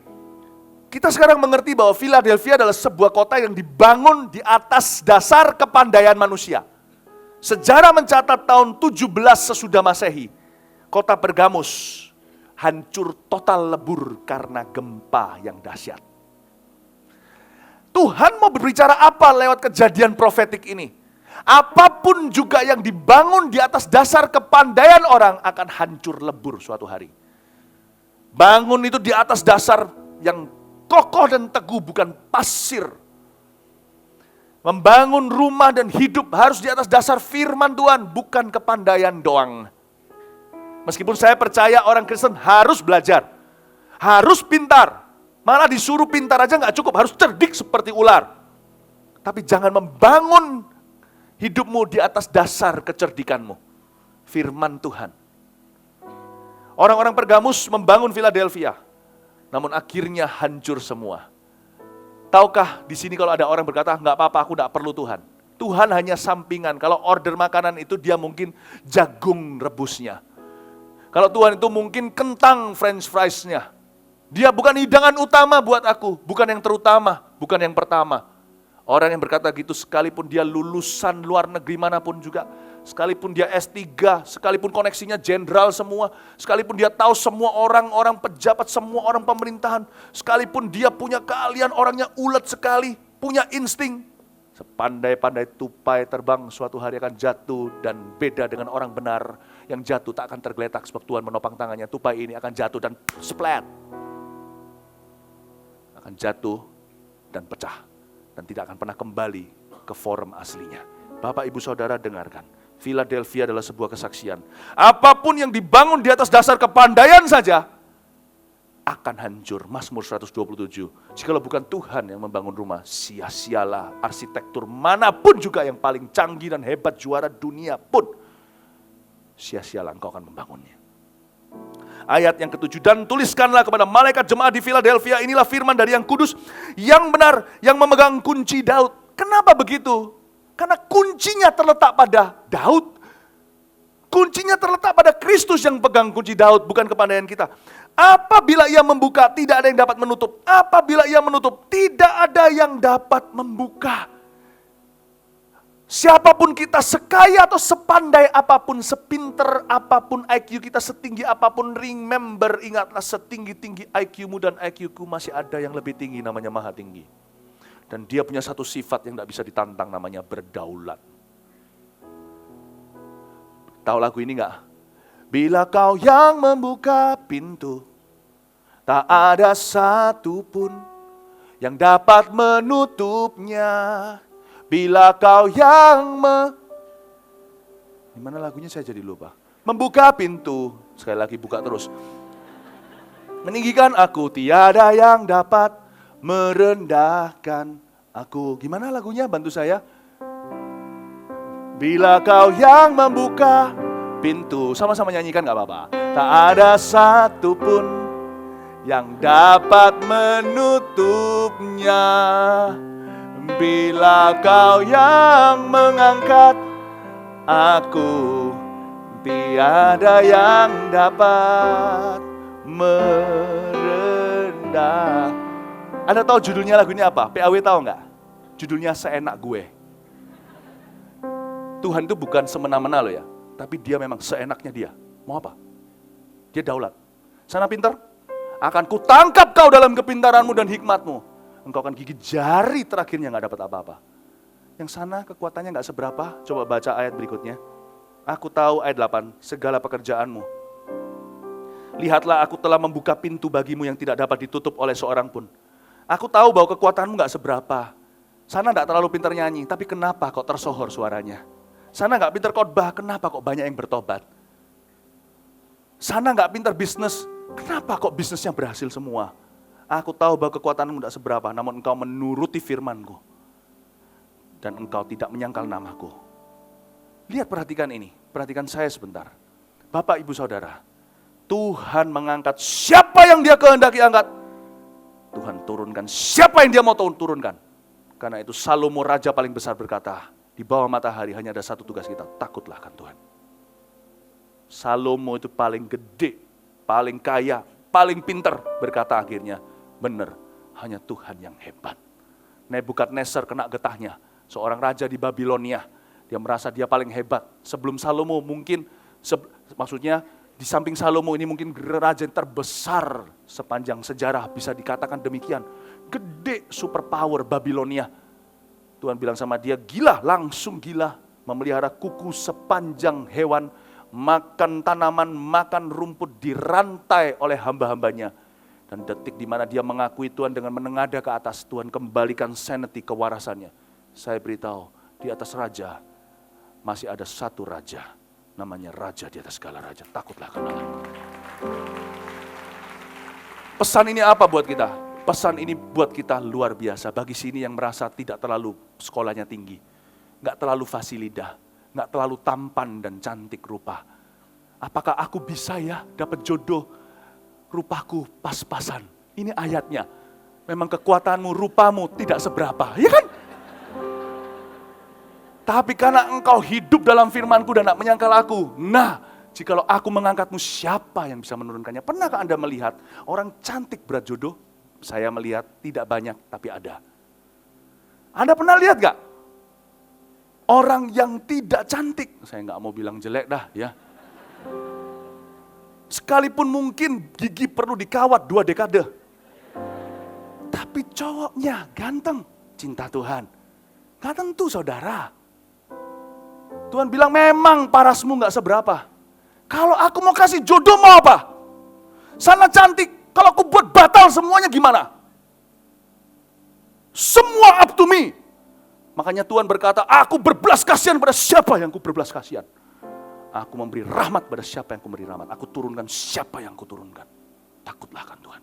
kita sekarang mengerti bahwa Philadelphia adalah sebuah kota yang dibangun di atas dasar kepandaian manusia. Sejarah mencatat tahun 17 sesudah Masehi, kota Pergamus hancur total lebur karena gempa yang dahsyat. Tuhan mau berbicara apa lewat kejadian profetik ini? Apapun juga yang dibangun di atas dasar kepandaian orang akan hancur lebur suatu hari. Bangun itu di atas dasar yang kokoh dan teguh, bukan pasir. Membangun rumah dan hidup harus di atas dasar firman Tuhan, bukan kepandaian doang. Meskipun saya percaya orang Kristen harus belajar, harus pintar. Malah disuruh pintar aja gak cukup, harus cerdik seperti ular. Tapi jangan membangun hidupmu di atas dasar kecerdikanmu. Firman Tuhan. Orang-orang Pergamus membangun Philadelphia. Namun akhirnya hancur semua. Tahukah di sini kalau ada orang berkata, nggak apa-apa, aku nggak perlu Tuhan. Tuhan hanya sampingan. Kalau order makanan itu dia mungkin jagung rebusnya. Kalau Tuhan itu mungkin kentang french fries-nya. Dia bukan hidangan utama buat aku, bukan yang terutama, bukan yang pertama. Orang yang berkata gitu sekalipun dia lulusan luar negeri manapun juga, sekalipun dia S3, sekalipun koneksinya jenderal semua, sekalipun dia tahu semua orang-orang pejabat, semua orang pemerintahan, sekalipun dia punya keahlian, orangnya ulet sekali, punya insting, sepandai-pandai tupai terbang suatu hari akan jatuh dan beda dengan orang benar yang jatuh tak akan tergeletak sebab Tuhan menopang tangannya. Tupai ini akan jatuh dan splat. Akan jatuh dan pecah dan tidak akan pernah kembali ke form aslinya. Bapak, Ibu, Saudara dengarkan. Philadelphia adalah sebuah kesaksian. Apapun yang dibangun di atas dasar kepandaian saja akan hancur. Mazmur 127. Jikalau bukan Tuhan yang membangun rumah, sia-sialah arsitektur manapun juga yang paling canggih dan hebat juara dunia pun, sia-sialah engkau akan membangunnya. Ayat yang ke-7, dan tuliskanlah kepada malaikat jemaat di Philadelphia, inilah firman dari yang kudus, yang benar, yang memegang kunci Daud. Kenapa begitu? Karena kuncinya terletak pada Daud. Kuncinya terletak pada Kristus yang pegang kunci Daud, bukan kepandaian kita. Apabila ia membuka, tidak ada yang dapat menutup. Apabila ia menutup, tidak ada yang dapat membuka. Siapapun kita, sekaya atau sepandai apapun, sepinter apapun IQ kita, setinggi apapun, remember, ingatlah setinggi-tinggi IQ-mu dan IQ-ku masih ada yang lebih tinggi, namanya Maha Tinggi. Dan dia punya satu sifat yang tidak bisa ditantang, namanya berdaulat. Tahu lagu ini enggak? Bila kau yang membuka pintu, tak ada satupun yang dapat menutupnya. Bila kau yang Gimana lagunya saya jadi lupa. Membuka pintu. Sekali lagi buka terus. Meninggikan aku, tiada yang dapat merendahkan aku. Gimana lagunya? Bantu saya. Bila kau yang membuka pintu. Sama-sama nyanyikan gak apa-apa. Tak ada satupun yang dapat menutupnya. Bila kau yang mengangkat aku, tiada yang dapat merendah. Anda tahu judulnya lagu ini apa? PAW tahu nggak? Judulnya Seenak Gue. Tuhan itu bukan semena-mena loh ya, tapi dia memang seenaknya dia. Mau apa? Dia daulat. Sana pintar? Akan kutangkap kau dalam kepintaranmu dan hikmatmu. Engkau akan gigit jari terakhirnya nggak dapat apa-apa. Yang sana kekuatannya nggak seberapa. Coba baca ayat berikutnya. Aku tahu ayat 8, segala pekerjaanmu. Lihatlah aku telah membuka pintu bagimu yang tidak dapat ditutup oleh seorang pun. Aku tahu bahwa kekuatanmu nggak seberapa. Sana nggak terlalu pintar nyanyi, tapi kenapa kok tersohor suaranya? Sana nggak pintar khotbah, kenapa kok banyak yang bertobat? Sana nggak pintar bisnis, kenapa kok bisnisnya berhasil semua? Aku tahu bahwa kekuatanmu nggak seberapa, namun engkau menuruti firmanku. Dan engkau tidak menyangkal namaku. Lihat, perhatikan ini. Perhatikan saya sebentar. Bapak, Ibu, Saudara. Tuhan mengangkat siapa yang dia kehendaki angkat. Tuhan turunkan siapa yang dia mau turunkan. Karena itu Salomo raja paling besar berkata, di bawah matahari hanya ada satu tugas kita, takutlah akan Tuhan. Salomo itu paling gede, paling kaya, paling pintar, berkata akhirnya, benar, hanya Tuhan yang hebat. Nebukadnezar kena getahnya. Seorang raja di Babilonia, dia merasa dia paling hebat. Sebelum Salomo mungkin, maksudnya di samping Salomo ini mungkin raja yang terbesar sepanjang sejarah, bisa dikatakan demikian. Gede superpower Babilonia. Tuhan bilang sama dia, gila, langsung gila. Memelihara kuku sepanjang hewan, makan tanaman, makan rumput, dirantai oleh hamba-hambanya. Dan detik di mana dia mengakui Tuhan dengan menengadah ke atas, Tuhan kembalikan sanity, kewarasannya. Saya beritahu, di atas raja, masih ada satu raja. Namanya raja di atas segala raja. Takutlah akan Allah. Pesan ini apa buat kita? Pesan ini buat kita luar biasa. Bagi sini yang merasa tidak terlalu sekolahnya tinggi. Nggak terlalu fasilidah. Nggak terlalu tampan dan cantik rupa. Apakah aku bisa ya dapat jodoh? Rupaku pas-pasan. Ini ayatnya. Memang kekuatanmu, rupamu tidak seberapa. Ya kan? Tapi karena engkau hidup dalam firmanku dan tak menyangkal aku. Nah, jikalau aku mengangkatmu, siapa yang bisa menurunkannya? Pernahkah Anda melihat orang cantik berat jodoh? Saya melihat tidak banyak, tapi ada. Anda pernah lihat gak? Orang yang tidak cantik, saya gak mau bilang jelek dah ya. Sekalipun mungkin gigi perlu dikawat 2 dekade. Tapi cowoknya ganteng, cinta Tuhan. Gak tentu saudara. Tuhan bilang memang parasmu gak seberapa. Kalau aku mau kasih jodoh mau apa? Sana cantik, kalau aku buat batal semuanya gimana? Semua up to me. Makanya Tuhan berkata, aku berbelas kasihan pada siapa yang ku berbelas kasihan. Aku memberi rahmat pada siapa yang ku beri rahmat. Aku turunkan siapa yang ku turunkan. Takutlah akan Tuhan.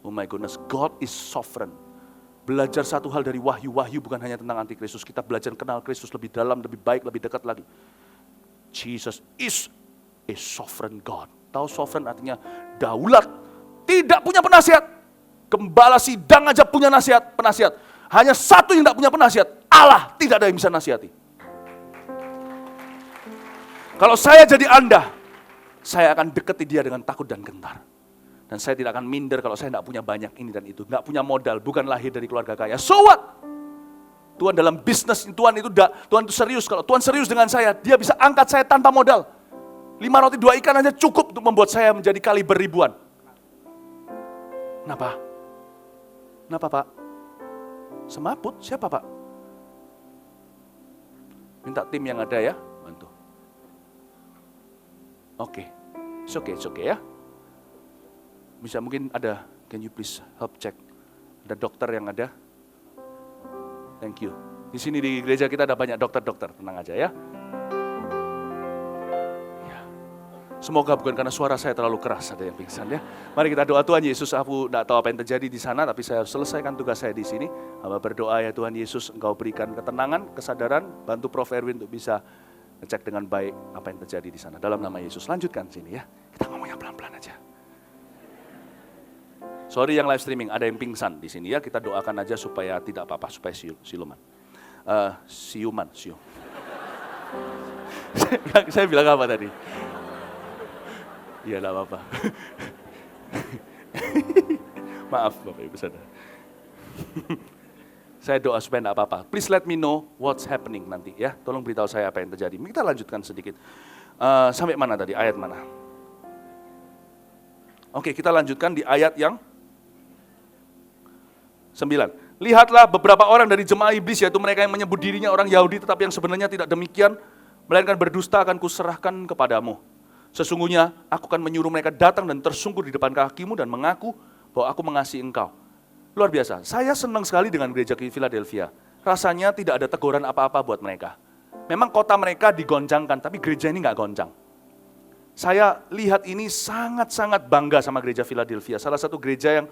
Oh my goodness, God is sovereign. Belajar satu hal dari wahyu-wahyu bukan hanya tentang antikristus. Kita belajar kenal Kristus lebih dalam, lebih baik, lebih dekat lagi. Jesus is a sovereign God. Tahu sovereign artinya daulat. Tidak punya penasihat. Gembala sidang aja punya penasihat. Hanya satu yang tidak punya penasihat. Allah, tidak ada yang bisa nasihati. Kalau saya jadi Anda, saya akan dekati dia dengan takut dan gentar. Dan saya tidak akan minder kalau saya tidak punya banyak ini dan itu. Tidak punya modal, bukan lahir dari keluarga kaya. So what? Tuhan dalam bisnis, Tuhan itu serius. Kalau Tuhan serius dengan saya, dia bisa angkat saya tanpa modal. 5 roti 2 ikan aja cukup untuk membuat saya menjadi kaliber ribuan. Kenapa? Kenapa Pak? Semaput, siapa Pak? Minta tim yang ada ya, bantu. Oke, it's okay ya. Bisa mungkin ada, can you please help check. Ada dokter yang ada. Thank you. Di sini di gereja kita ada banyak dokter-dokter, tenang aja ya. Semoga bukan karena suara saya terlalu keras ada yang pingsan ya. Mari kita doa. Tuhan Yesus, aku tidak tahu apa yang terjadi di sana, tapi saya harus selesaikan tugas saya di sini. Hamba berdoa ya Tuhan Yesus, Engkau berikan ketenangan, kesadaran, bantu Prof. Erwin untuk bisa ngecek dengan baik apa yang terjadi di sana. Dalam nama Yesus, lanjutkan sini ya. Kita ngomongnya pelan-pelan aja. Sorry yang live streaming, ada yang pingsan di sini ya. Kita doakan aja supaya tidak apa-apa, supaya siuman. Siuman. Saya bilang apa tadi? Iya, enggak apa-apa. Maaf Bapak Ibu Saudara. Saya doa supaya enggak apa-apa. Please let me know what's happening nanti ya. Tolong beritahu saya apa yang terjadi. Kita lanjutkan sedikit. Sampai mana tadi? Ayat mana? Oke, kita lanjutkan di ayat yang 9. Lihatlah beberapa orang dari jemaah iblis, yaitu mereka yang menyebut dirinya orang Yahudi, tetapi yang sebenarnya tidak demikian, melainkan berdusta akan kuserahkan kepadamu. Sesungguhnya aku akan menyuruh mereka datang dan tersungkur di depan kakimu dan mengaku bahwa aku mengasihi engkau. Luar biasa, saya senang sekali dengan gereja di Philadelphia. Rasanya tidak ada teguran apa-apa buat mereka. Memang kota mereka digoncangkan, tapi gereja ini nggak goncang. Saya lihat ini sangat-sangat bangga sama gereja Philadelphia. Salah satu gereja yang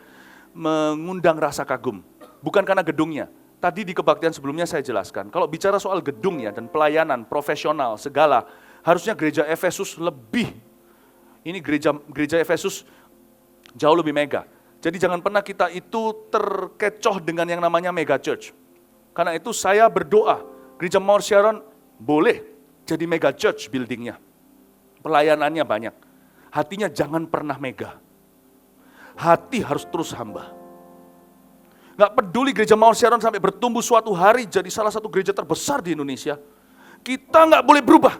mengundang rasa kagum. Bukan karena gedungnya. Tadi di kebaktian sebelumnya saya jelaskan, kalau bicara soal gedungnya dan pelayanan, profesional, segala, harusnya gereja Efesus lebih, ini gereja Efesus jauh lebih mega. Jadi jangan pernah kita itu terkecoh dengan yang namanya mega church. Karena itu saya berdoa, gereja Mount Sharon boleh jadi mega church buildingnya. Pelayanannya banyak. Hatinya jangan pernah mega. Hati harus terus hamba. Gak peduli gereja Mount Sharon sampai bertumbuh suatu hari jadi salah satu gereja terbesar di Indonesia. Kita gak boleh berubah.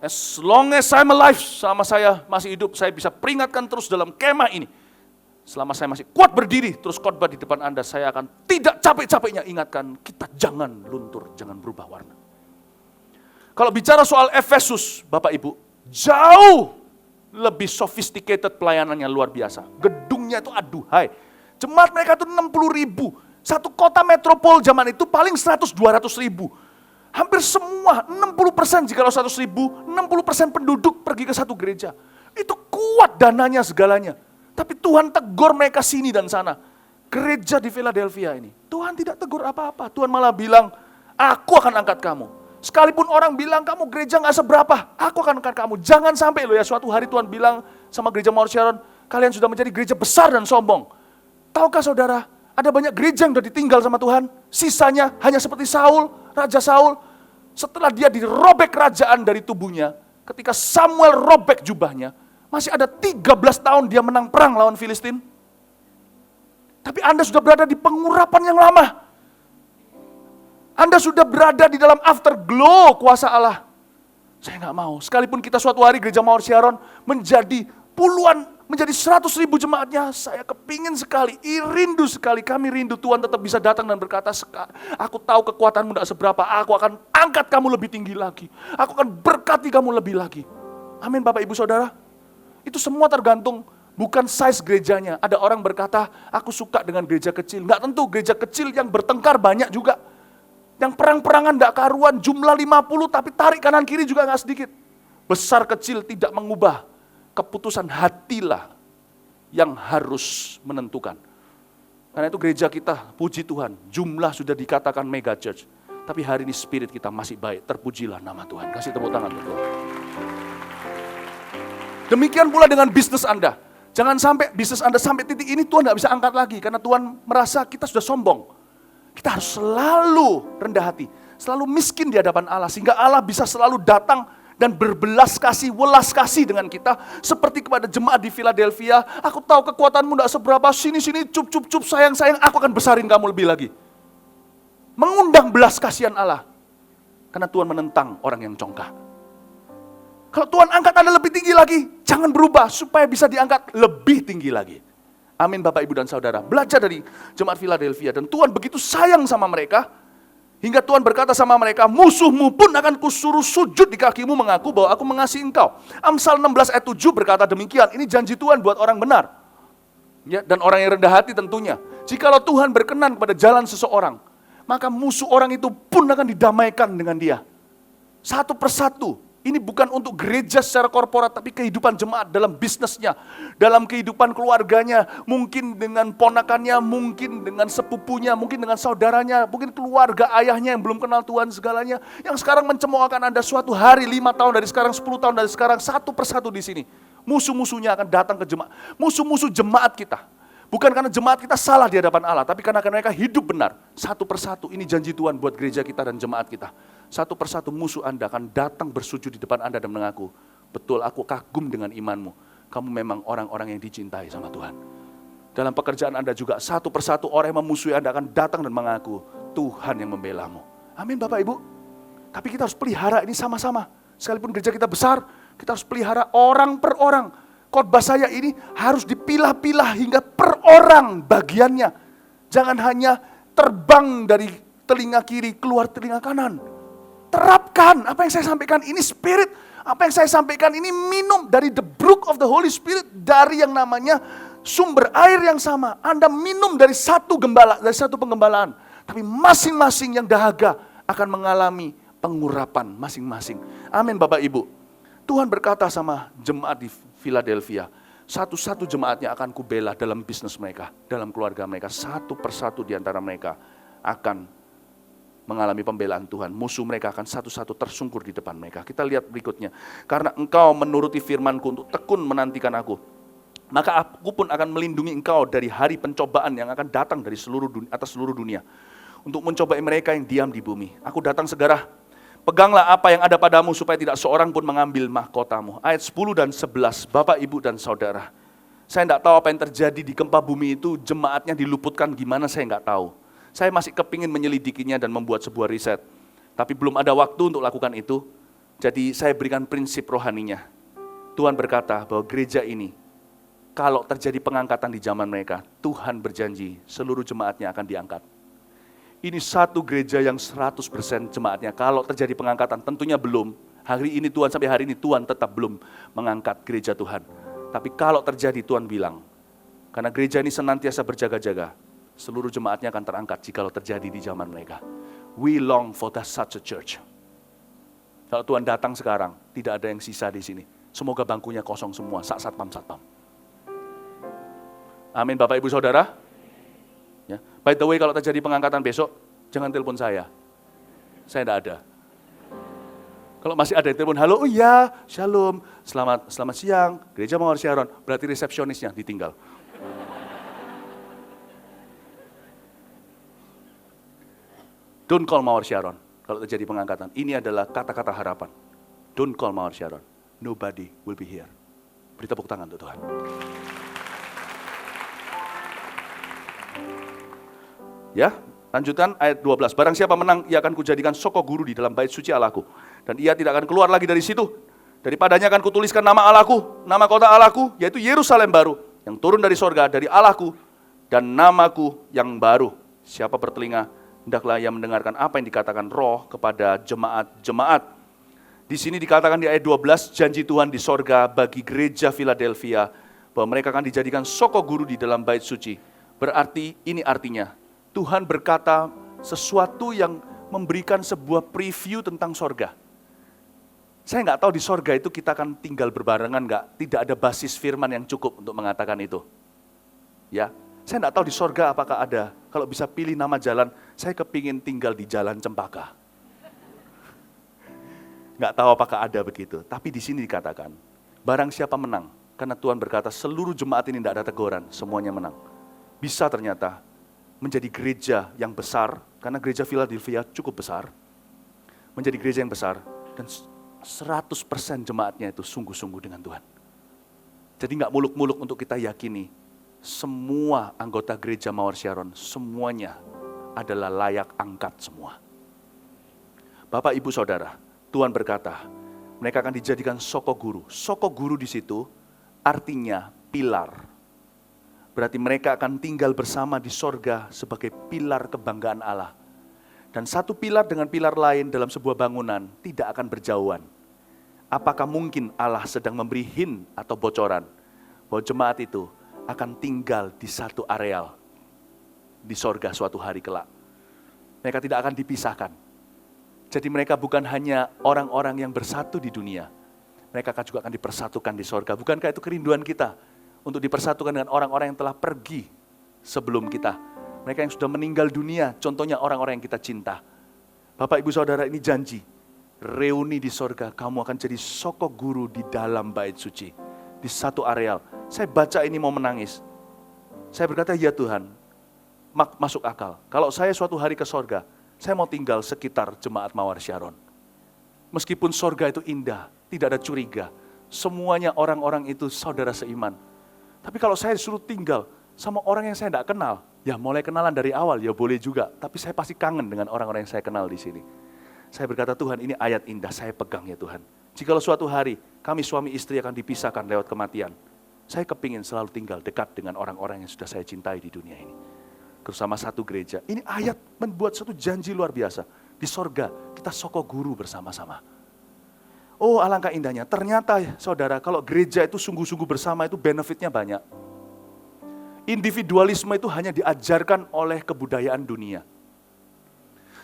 As long as I'm alive, selama saya masih hidup, saya bisa peringatkan terus dalam kemah ini. Selama saya masih kuat berdiri, terus khotbah di depan Anda, saya akan tidak capek-capeknya ingatkan, kita jangan luntur, jangan berubah warna. Kalau bicara soal Efesus, Bapak Ibu, jauh lebih sophisticated pelayanannya, luar biasa. Gedungnya itu aduhai. Jemaat mereka itu 60.000. Satu kota metropol zaman itu paling 100-200.000. Hampir semua, 60% jika 100.000, 60% penduduk pergi ke satu gereja. Itu kuat dananya segalanya. Tapi Tuhan tegur mereka sini dan sana. Gereja di Philadelphia ini, Tuhan tidak tegur apa-apa. Tuhan malah bilang, aku akan angkat kamu. Sekalipun orang bilang kamu gereja gak seberapa, aku akan angkat kamu. Jangan sampai loh ya, suatu hari Tuhan bilang sama gereja Mount Sharon, kalian sudah menjadi gereja besar dan sombong. Tahukah saudara, ada banyak gereja yang sudah ditinggal sama Tuhan. Sisanya hanya seperti Saul, Raja Saul, setelah dia dirobek kerajaan dari tubuhnya, ketika Samuel robek jubahnya, masih ada 13 tahun dia menang perang lawan Filistin. Tapi Anda sudah berada di pengurapan yang lama. Anda sudah berada di dalam afterglow kuasa Allah. Saya nggak mau, sekalipun kita suatu hari gereja Mount Sharon menjadi puluhan, menjadi 100.000 jemaatnya, saya kepingin sekali, rindu sekali, kami rindu Tuhan tetap bisa datang dan berkata, aku tahu kekuatanmu tidak seberapa, aku akan angkat kamu lebih tinggi lagi, aku akan berkati kamu lebih lagi. Amin Bapak Ibu Saudara. Itu semua tergantung, bukan size gerejanya. Ada orang berkata, aku suka dengan gereja kecil. Nggak tentu, gereja kecil yang bertengkar banyak juga. Yang perang-perangan nggak karuan, jumlah 50 tapi tarik kanan kiri juga nggak sedikit. Besar kecil tidak mengubah. Keputusan hatilah yang harus menentukan. Karena itu gereja kita, puji Tuhan, jumlah sudah dikatakan mega church. Tapi hari ini spirit kita masih baik, terpujilah nama Tuhan. Kasih tepuk tangan untuk Tuhan. Demikian pula dengan bisnis Anda. Jangan sampai bisnis Anda sampai titik ini Tuhan gak bisa angkat lagi. Karena Tuhan merasa kita sudah sombong. Kita harus selalu rendah hati. Selalu miskin di hadapan Allah. Sehingga Allah bisa selalu datang dan berbelas kasih, welas kasih dengan kita. Seperti kepada jemaat di Philadelphia. Aku tahu kekuatanmu gak seberapa. Sini, cup, sayang, aku akan besarin kamu lebih lagi. Mengundang belas kasihan Allah. Karena Tuhan menentang orang yang congkak. Kalau Tuhan angkat Anda lebih tinggi lagi, jangan berubah supaya bisa diangkat lebih tinggi lagi. Amin Bapak Ibu dan Saudara. Belajar dari jemaat Philadelphia. Dan Tuhan begitu sayang sama mereka, hingga Tuhan berkata sama mereka, musuhmu pun akan kusuruh sujud di kakimu mengaku bahwa aku mengasihi engkau. Amsal 16 ayat 7 berkata demikian. Ini janji Tuhan buat orang benar. Ya, dan orang yang rendah hati tentunya. Jikalau Tuhan berkenan kepada jalan seseorang, maka musuh orang itu pun akan didamaikan dengan dia. Satu persatu. Ini bukan untuk gereja secara korporat, tapi kehidupan jemaat dalam bisnisnya, dalam kehidupan keluarganya, mungkin dengan ponakannya, mungkin dengan sepupunya, mungkin dengan saudaranya, mungkin keluarga ayahnya yang belum kenal Tuhan segalanya, yang sekarang mencemoohkan Anda suatu hari, 5 tahun dari sekarang, 10 tahun dari sekarang, satu persatu di sini. Musuh-musuhnya akan datang ke jemaat. Musuh-musuh jemaat kita. Bukan karena jemaat kita salah di hadapan Allah, tapi karena mereka hidup benar. Satu persatu, ini janji Tuhan buat gereja kita dan jemaat kita. Satu persatu musuh Anda akan datang bersujud di depan Anda dan mengaku, betul aku kagum dengan imanmu. Kamu memang orang-orang yang dicintai sama Tuhan. Dalam pekerjaan Anda juga, satu persatu orang yang memusuhi Anda akan datang dan mengaku, Tuhan yang membelamu. Amin Bapak Ibu. Tapi kita harus pelihara ini sama-sama. Sekalipun gereja kita besar, kita harus pelihara orang per orang. Khotbah saya ini harus dipilah-pilah hingga per orang bagiannya. Jangan hanya terbang dari telinga kiri keluar telinga kanan. Terapkan apa yang saya sampaikan ini spirit. Apa yang saya sampaikan ini minum dari the brook of the Holy Spirit. Dari yang namanya sumber air yang sama. Anda minum dari satu gembala, dari satu penggembalaan. Tapi masing-masing yang dahaga akan mengalami pengurapan masing-masing. Amin Bapak Ibu. Tuhan berkata sama jemaat di Philadelphia, satu-satu jemaatnya akan kubela dalam bisnis mereka, dalam keluarga mereka. Satu persatu di antara mereka akan mengalami pembelaan Tuhan. Musuh mereka akan satu-satu tersungkur di depan mereka. Kita lihat berikutnya. Karena engkau menuruti firman-Ku untuk tekun menantikan aku, maka aku pun akan melindungi engkau dari hari pencobaan yang akan datang dari atas seluruh dunia. Untuk mencobai mereka yang diam di bumi. Aku datang segera. Peganglah apa yang ada padamu supaya tidak seorang pun mengambil mahkotamu. Ayat 10 dan 11, Bapak, Ibu, dan Saudara. Saya tidak tahu apa yang terjadi di gempa bumi itu, jemaatnya diluputkan gimana saya tidak tahu. Saya masih kepingin menyelidikinya dan membuat sebuah riset. Tapi belum ada waktu untuk lakukan itu, jadi saya berikan prinsip rohaninya. Tuhan berkata bahwa gereja ini, kalau terjadi pengangkatan di zaman mereka, Tuhan berjanji seluruh jemaatnya akan diangkat. Ini satu gereja yang 100% jemaatnya. Kalau terjadi pengangkatan, tentunya belum. Hari ini Tuhan, sampai hari ini Tuhan tetap belum mengangkat gereja Tuhan. Tapi kalau terjadi, Tuhan bilang, karena gereja ini senantiasa berjaga-jaga, seluruh jemaatnya akan terangkat jika terjadi di zaman mereka. We long for such a church. Kalau Tuhan datang sekarang, tidak ada yang sisa di sini. Semoga bangkunya kosong semua, satpam. Amin Bapak Ibu Saudara. Ya. By the way, kalau terjadi pengangkatan besok, jangan telepon saya. Saya tidak ada. Kalau masih ada yang telepon, halo, oh iya, shalom, selamat siang, gereja Mawar Sharon, berarti resepsionisnya ditinggal. Don't call Mawar Sharon kalau terjadi pengangkatan. Ini adalah kata-kata harapan. Don't call Mawar Sharon. Nobody will be here. Beri tepuk tangan untuk Tuhan. Ya, lanjutan ayat 12. Barang siapa menang, ia akan kujadikan soko guru di dalam bait suci Allahku. Dan ia tidak akan keluar lagi dari situ. Daripadanya akan kutuliskan nama Allahku, nama kota Allahku, yaitu Yerusalem baru, yang turun dari sorga, dari Allahku, dan namaku yang baru. Siapa bertelinga, hendaklah ia mendengarkan apa yang dikatakan Roh kepada jemaat-jemaat. Di sini dikatakan di ayat 12, janji Tuhan di sorga bagi gereja Philadelphia, bahwa mereka akan dijadikan soko guru di dalam bait suci. Berarti, ini artinya, Tuhan berkata sesuatu yang memberikan sebuah preview tentang sorga. Saya nggak tahu di sorga itu kita akan tinggal berbarengan nggak, tidak ada basis firman yang cukup untuk mengatakan itu. Ya, saya nggak tahu di sorga apakah ada, kalau bisa pilih nama jalan, saya kepingin tinggal di Jalan Cempaka. Nggak tahu apakah ada begitu, tapi di sini dikatakan, barang siapa menang, karena Tuhan berkata seluruh jemaat ini tidak ada teguran, semuanya menang. Bisa ternyata menjadi gereja yang besar, karena gereja Philadelphia cukup besar, menjadi gereja yang besar, dan 100% jemaatnya itu sungguh-sungguh dengan Tuhan. Jadi nggak muluk-muluk untuk kita yakini, semua anggota gereja Mawar Sharon, semuanya adalah layak angkat semua. Bapak, Ibu, Saudara, Tuhan berkata, mereka akan dijadikan soko guru. Soko guru di situ artinya pilar. Berarti mereka akan tinggal bersama di sorga sebagai pilar kebanggaan Allah. Dan satu pilar dengan pilar lain dalam sebuah bangunan tidak akan berjauhan. Apakah mungkin Allah sedang memberi hint atau bocoran bahwa jemaat itu akan tinggal di satu areal di sorga suatu hari kelak? Mereka tidak akan dipisahkan. Jadi mereka bukan hanya orang-orang yang bersatu di dunia, mereka juga akan dipersatukan di sorga. Bukankah itu kerinduan kita untuk dipersatukan dengan orang-orang yang telah pergi sebelum kita? Mereka yang sudah meninggal dunia, contohnya orang-orang yang kita cinta. Bapak, Ibu, Saudara, ini janji. Reuni di sorga, kamu akan jadi sokok guru di dalam bait suci. Di satu areal. Saya baca ini mau menangis. Saya berkata, ya Tuhan, masuk akal. Kalau saya suatu hari ke sorga, saya mau tinggal sekitar jemaat Mawar Syaron. Meskipun sorga itu indah, tidak ada curiga. Semuanya orang-orang itu saudara seiman. Tapi kalau saya disuruh tinggal sama orang yang saya tidak kenal, ya mulai kenalan dari awal, ya boleh juga. Tapi saya pasti kangen dengan orang-orang yang saya kenal di sini. Saya berkata, Tuhan, ini ayat indah, saya pegang ya Tuhan. Jikalau suatu hari kami suami istri akan dipisahkan lewat kematian, saya kepingin selalu tinggal dekat dengan orang-orang yang sudah saya cintai di dunia ini. Bersama satu gereja. Ini ayat membuat satu janji luar biasa. Di sorga kita sokok guru bersama-sama. Oh, alangkah indahnya. Ternyata saudara, kalau gereja itu sungguh-sungguh bersama itu benefitnya banyak. Individualisme itu hanya diajarkan oleh kebudayaan dunia.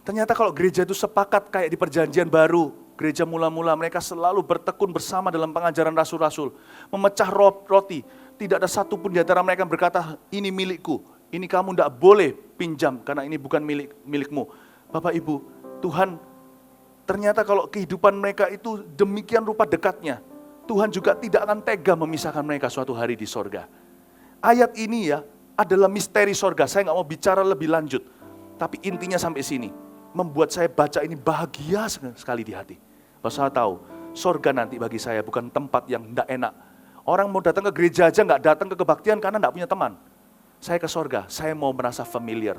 Ternyata kalau gereja itu sepakat kayak di perjanjian baru, gereja mula-mula mereka selalu bertekun bersama dalam pengajaran rasul-rasul. Memecah roti. Tidak ada satupun di antara mereka yang berkata, ini milikku. Ini kamu tidak boleh pinjam karena ini bukan milikmu. Bapak Ibu, Tuhan ternyata kalau kehidupan mereka itu demikian rupa dekatnya, Tuhan juga tidak akan tega memisahkan mereka suatu hari di sorga. Ayat ini ya adalah misteri sorga. Saya nggak mau bicara lebih lanjut, tapi intinya sampai sini membuat saya baca ini bahagia sekali di hati. Bahwa saya tahu sorga nanti bagi saya bukan tempat yang tidak enak. Orang mau datang ke gereja aja nggak datang ke kebaktian karena nggak punya teman. Saya ke sorga, saya mau merasa familiar.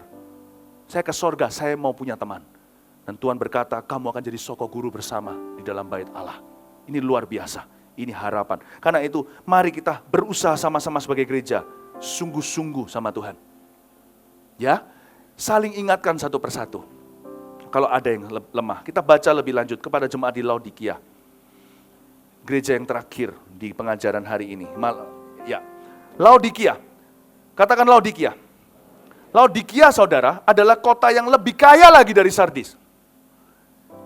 Saya ke sorga, saya mau punya teman. Dan Tuhan berkata, kamu akan jadi sokok guru bersama di dalam bait Allah. Ini luar biasa, ini harapan. Karena itu, mari kita berusaha sama-sama sebagai gereja, sungguh-sungguh sama Tuhan. Ya, saling ingatkan satu persatu. Kalau ada yang lemah, kita baca lebih lanjut kepada jemaat di Laodikia. Gereja yang terakhir di pengajaran hari ini. Ya, Laodikia. Katakan Laodikia. Laodikia, saudara, adalah kota yang lebih kaya lagi dari Sardis.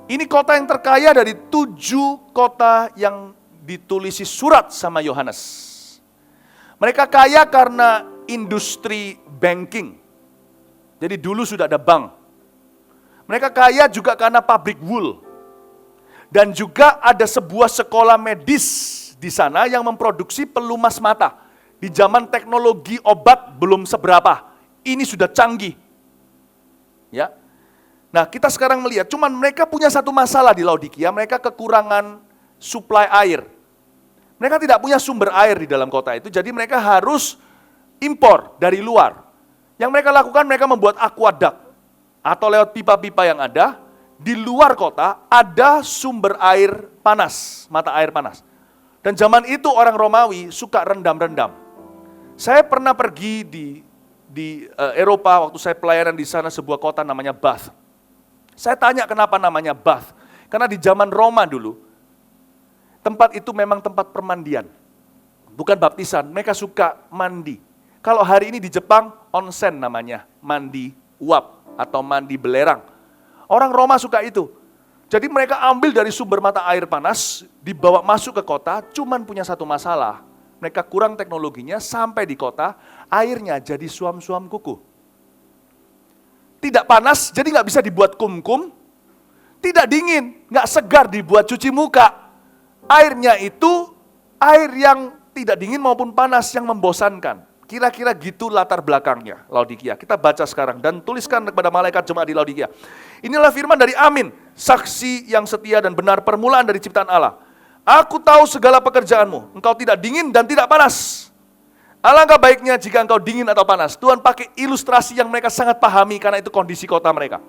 Ini kota yang terkaya dari 7 kota yang ditulisi surat sama Yohanes. Mereka kaya karena industri banking. Jadi dulu sudah ada bank. Mereka kaya juga karena pabrik wool. Dan juga ada sebuah sekolah medis di sana yang memproduksi pelumas mata. Di zaman teknologi obat belum seberapa, ini sudah canggih. Ya. Nah, kita sekarang melihat, cuman mereka punya satu masalah di Laodikia, mereka kekurangan suplai air. Mereka tidak punya sumber air di dalam kota itu, jadi mereka harus impor dari luar. Yang mereka lakukan, mereka membuat aqueduct, atau lewat pipa-pipa yang ada, di luar kota ada sumber air panas, mata air panas. Dan zaman itu orang Romawi suka rendam-rendam. Saya pernah pergi di Eropa waktu saya pelayanan di sana sebuah kota namanya Bath. Saya tanya kenapa namanya Bath. Karena di zaman Roma dulu, tempat itu memang tempat permandian. Bukan baptisan, mereka suka mandi. Kalau hari ini di Jepang, onsen namanya, mandi uap atau mandi belerang. Orang Roma suka itu. Jadi mereka ambil dari sumber mata air panas, dibawa masuk ke kota, cuman punya satu masalah. Mereka kurang teknologinya, sampai di kota, airnya jadi suam-suam kuku. Tidak panas, jadi nggak bisa dibuat kum-kum. Tidak dingin, nggak segar dibuat cuci muka. Airnya itu air yang tidak dingin maupun panas, yang membosankan. Kira-kira gitu latar belakangnya Laodikia. Kita baca sekarang dan tuliskan kepada malaikat jemaat di Laodikia. Inilah firman dari Amin, saksi yang setia dan benar, permulaan dari ciptaan Allah. Aku tahu segala pekerjaanmu, engkau tidak dingin dan tidak panas. Alangkah baiknya jika engkau dingin atau panas. Tuhan pakai ilustrasi yang mereka sangat pahami karena itu kondisi kota mereka.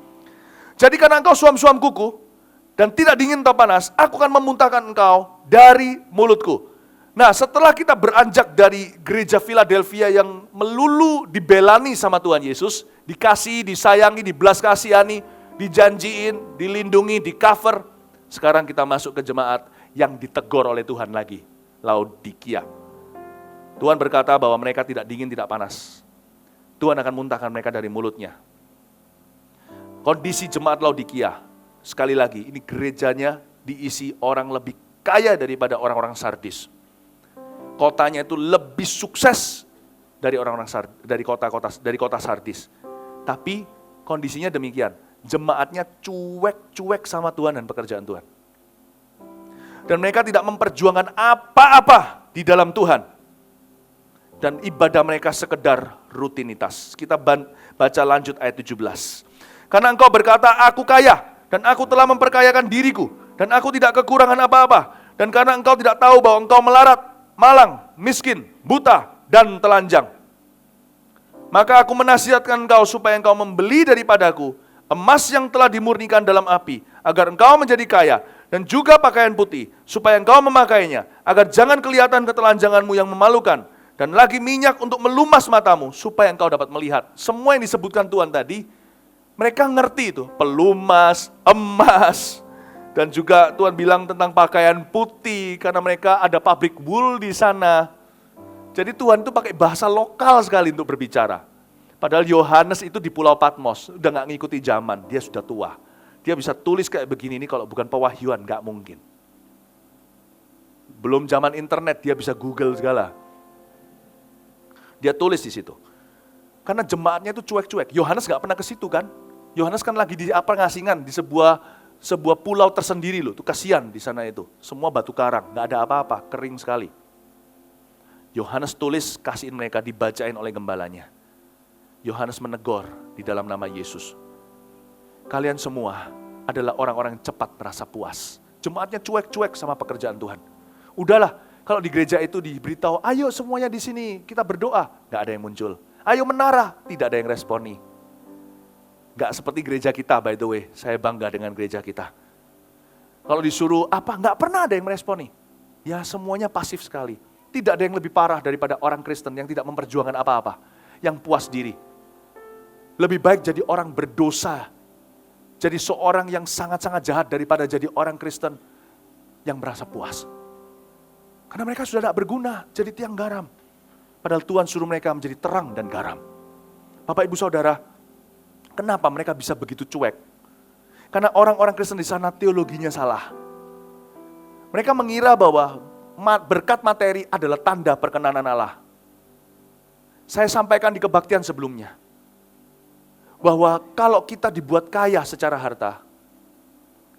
Jadi karena engkau suam-suam kuku dan tidak dingin atau panas, aku akan memuntahkan engkau dari mulutku. Nah, setelah kita beranjak dari gereja Philadelphia yang melulu dibelani sama Tuhan Yesus, dikasihi, disayangi, dibelas kasihani, dijanjiin, dilindungi, di cover, sekarang kita masuk ke jemaat yang ditegur oleh Tuhan lagi, Laodikia. Tuhan berkata bahwa mereka tidak dingin, tidak panas. Tuhan akan muntahkan mereka dari mulutnya. Kondisi jemaat Laodikia, sekali lagi, ini gerejanya diisi orang lebih kaya daripada orang-orang Sardis. Kotanya itu lebih sukses dari kota Sardis. Tapi kondisinya demikian, jemaatnya cuek-cuek sama Tuhan dan pekerjaan Tuhan. Dan mereka tidak memperjuangkan apa-apa di dalam Tuhan. Dan ibadah mereka sekedar rutinitas. Kita baca lanjut ayat 17. Karena engkau berkata, aku kaya, dan aku telah memperkayakan diriku, dan aku tidak kekurangan apa-apa. Dan karena engkau tidak tahu bahwa engkau melarat, malang, miskin, buta, dan telanjang. Maka aku menasihatkan engkau supaya engkau membeli daripadaku emas yang telah dimurnikan dalam api, agar engkau menjadi kaya, dan juga pakaian putih, supaya engkau memakainya, agar jangan kelihatan ketelanjanganmu yang memalukan, dan lagi minyak untuk melumas matamu, supaya engkau dapat melihat. Semua yang disebutkan Tuhan tadi, mereka ngerti itu, pelumas, emas, dan juga Tuhan bilang tentang pakaian putih, karena mereka ada pabrik wool di sana. Jadi Tuhan itu pakai bahasa lokal sekali untuk berbicara. Padahal Yohanes itu di Pulau Patmos, udah gak ngikuti zaman, dia sudah tua. Dia bisa tulis kayak begini ini kalau bukan pewahyuan, gak mungkin. Belum zaman internet, dia bisa Google segala. Dia tulis di situ. Karena jemaatnya itu cuek-cuek. Yohanes gak pernah ke situ kan? Yohanes kan lagi di ngasingan di sebuah pulau tersendiri loh. Itu kasihan di sana itu. Semua batu karang, gak ada apa-apa, kering sekali. Yohanes tulis, kasihin mereka, dibacain oleh gembalanya. Yohanes menegur di dalam nama Yesus. Kalian semua adalah orang-orang yang cepat merasa puas. Jemaatnya cuek-cuek sama pekerjaan Tuhan. Udahlah, kalau di gereja itu diberitahu, ayo semuanya di sini kita berdoa, nggak ada yang muncul. Ayo menara, tidak ada yang responi. Nggak seperti gereja kita, by the way. Saya bangga dengan gereja kita. Kalau disuruh apa, nggak pernah ada yang meresponi. Ya semuanya pasif sekali. Tidak ada yang lebih parah daripada orang Kristen yang tidak memperjuangkan apa-apa, yang puas diri. Lebih baik jadi orang berdosa, jadi seorang yang sangat-sangat jahat daripada jadi orang Kristen yang merasa puas. Karena mereka sudah tidak berguna, jadi tiang garam. Padahal Tuhan suruh mereka menjadi terang dan garam. Bapak ibu saudara, kenapa mereka bisa begitu cuek? Karena orang-orang Kristen di sana teologinya salah. Mereka mengira bahwa berkat materi adalah tanda perkenanan Allah. Saya sampaikan di kebaktian sebelumnya, bahwa kalau kita dibuat kaya secara harta,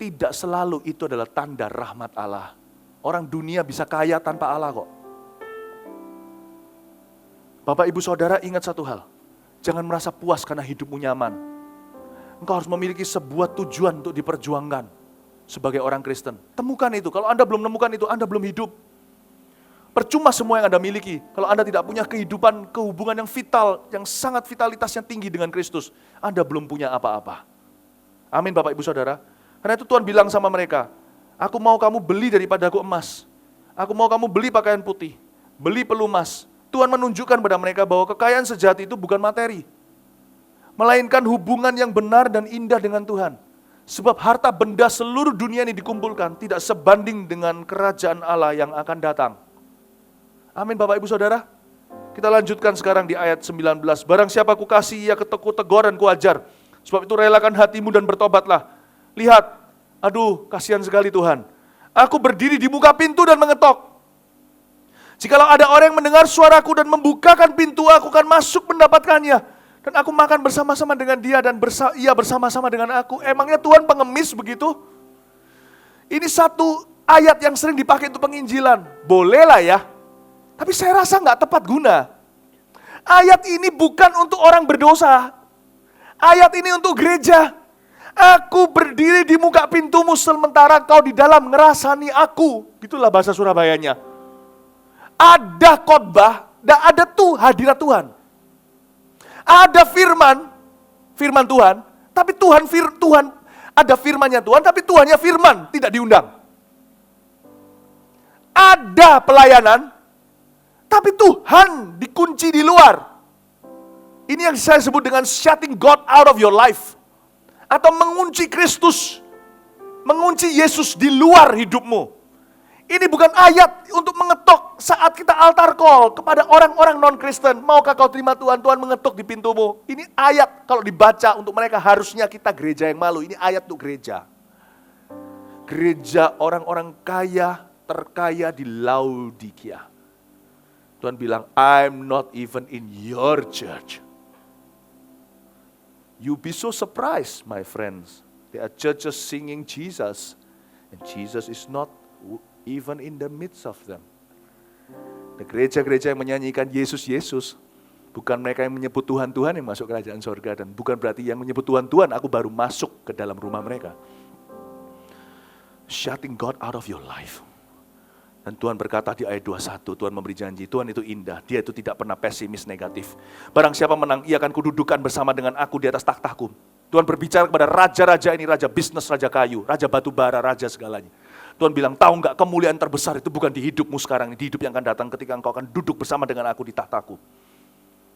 tidak selalu itu adalah tanda rahmat Allah. Orang dunia bisa kaya tanpa Allah kok. Bapak ibu saudara ingat satu hal, jangan merasa puas karena hidupmu nyaman. Engkau harus memiliki sebuah tujuan untuk diperjuangkan sebagai orang Kristen. Temukan itu, kalau Anda belum menemukan itu, Anda belum hidup. Percuma semua yang Anda miliki, kalau Anda tidak punya kehubungan yang vital, yang sangat vitalitasnya tinggi dengan Kristus, Anda belum punya apa-apa. Amin Bapak Ibu Saudara. Karena itu Tuhan bilang sama mereka, aku mau kamu beli daripadaku emas, aku mau kamu beli pakaian putih, beli pelumas. Tuhan menunjukkan pada mereka bahwa kekayaan sejati itu bukan materi, melainkan hubungan yang benar dan indah dengan Tuhan. Sebab harta benda seluruh dunia ini dikumpulkan, tidak sebanding dengan kerajaan Allah yang akan datang. Amin Bapak Ibu Saudara. Kita lanjutkan sekarang di ayat 19. Barang siapa kukasihi, ia kutegur dan kuajar. Sebab itu relakan hatimu dan bertobatlah. Lihat, aduh kasihan sekali Tuhan. Aku berdiri di muka pintu dan mengetok. Jikalau ada orang yang mendengar suaraku dan membukakan pintu, aku akan masuk mendapatkannya. Dan aku makan bersama-sama dengan dia dan ia bersama-sama dengan aku. Emangnya Tuhan pengemis begitu? Ini satu ayat yang sering dipakai untuk penginjilan. Bolehlah ya. Tapi saya rasa nggak tepat guna. Ayat ini bukan untuk orang berdosa. Ayat ini untuk gereja. Aku berdiri di muka pintumu sementara kau di dalam ngerasani aku. Gitulah bahasa Surabayanya. Ada khotbah dan ada hadirat Tuhan. Ada firman Tuhan, tapi Tuhan ada firmannya Tuhan, tapi Tuhannya firman, tidak diundang. Ada pelayanan, tapi Tuhan dikunci di luar. Ini yang saya sebut dengan shutting God out of your life. Atau mengunci Kristus, mengunci Yesus di luar hidupmu. Ini bukan ayat untuk mengetok saat kita altar call kepada orang-orang non-Kristen, maukah kau terima Tuhan? Tuhan mengetuk di pintumu. Ini ayat kalau dibaca untuk mereka harusnya kita gereja yang malu. Ini ayat untuk gereja. Gereja orang-orang kaya, terkaya di Laodikia. Tuhan bilang, I'm not even in your church. You be so surprised, my friends. There are churches singing Jesus, and Jesus is not even in the midst of them. The gereja-gereja yang menyanyikan Yesus, Yesus, bukan mereka yang menyebut Tuhan, Tuhan yang masuk kerajaan sorga, dan bukan berarti yang menyebut Tuhan, Tuhan, aku baru masuk ke dalam rumah mereka. Shutting God out of your life. Dan Tuhan berkata di ayat 21, Tuhan memberi janji, Tuhan itu indah, dia itu tidak pernah pesimis negatif. Barang siapa menang, ia akan kududukan bersama dengan aku di atas takhtaku. Tuhan berbicara kepada raja-raja ini, raja bisnis, raja kayu, raja batu bara, raja segalanya. Tuhan bilang, tahu enggak kemuliaan terbesar itu bukan di hidupmu sekarang, di hidup yang akan datang ketika engkau akan duduk bersama dengan aku di takhtaku.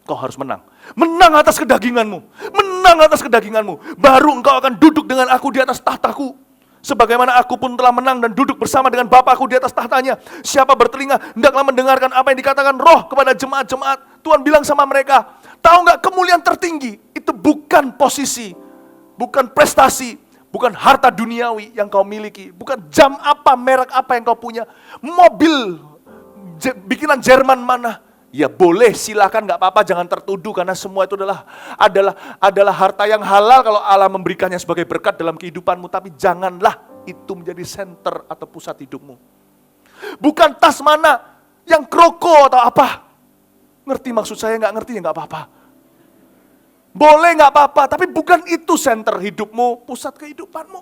Kau harus menang. Menang atas kedaginganmu. Menang atas kedaginganmu. Baru engkau akan duduk dengan aku di atas takhtaku. Sebagaimana aku pun telah menang dan duduk bersama dengan Bapakku di atas tahtanya. Siapa bertelinga, hendaklah mendengarkan apa yang dikatakan Roh kepada jemaat-jemaat. Tuhan bilang sama mereka, tahu enggak kemuliaan tertinggi itu bukan posisi, bukan prestasi, bukan harta duniawi yang kau miliki, bukan jam apa, merek apa yang kau punya, mobil bikinan Jerman mana. Ya boleh, silakan, nggak apa-apa, jangan tertuduh karena semua itu adalah harta yang halal kalau Allah memberikannya sebagai berkat dalam kehidupanmu. Tapi janganlah itu menjadi center atau pusat hidupmu. Bukan tas mana yang kroko atau apa. Ngerti maksud saya? Nggak ngerti ya nggak apa-apa. Boleh nggak apa-apa, tapi bukan itu center hidupmu, pusat kehidupanmu.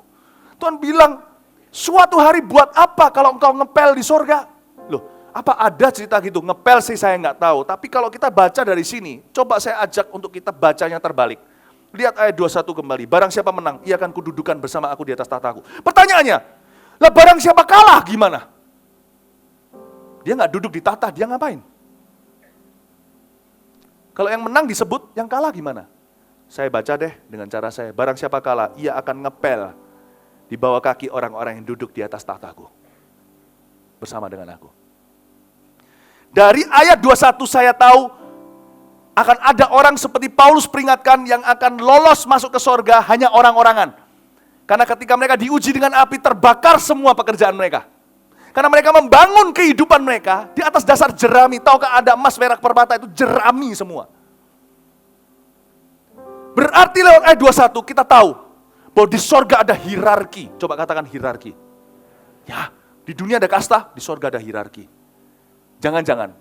Tuhan bilang, suatu hari buat apa kalau engkau ngepel di sorga? Loh, apa ada cerita gitu? Ngepel sih saya nggak tahu. Tapi kalau kita baca dari sini, coba saya ajak untuk kita bacanya terbalik. Lihat ayat 21 kembali. Barang siapa menang, ia akan kududukan bersama aku di atas tahtaku. Pertanyaannya, lah barang siapa kalah gimana? Dia nggak duduk di tahta, dia ngapain? Kalau yang menang disebut, yang kalah gimana? Saya baca deh dengan cara saya. Barang siapa kalah, ia akan ngepel di bawah kaki orang-orang yang duduk di atas tahtaku. Bersama dengan aku. Dari ayat 21 saya tahu akan ada orang seperti Paulus peringatkan yang akan lolos masuk ke sorga hanya orang-orangan. Karena ketika mereka diuji dengan api terbakar semua pekerjaan mereka. Karena mereka membangun kehidupan mereka di atas dasar jerami. Tahukah ada emas, perak, permata itu jerami semua. Berarti lewat ayat 21 kita tahu bahwa di sorga ada hierarki. Coba katakan hierarki. Ya, di dunia ada kasta, di sorga ada hierarki. Jangan-jangan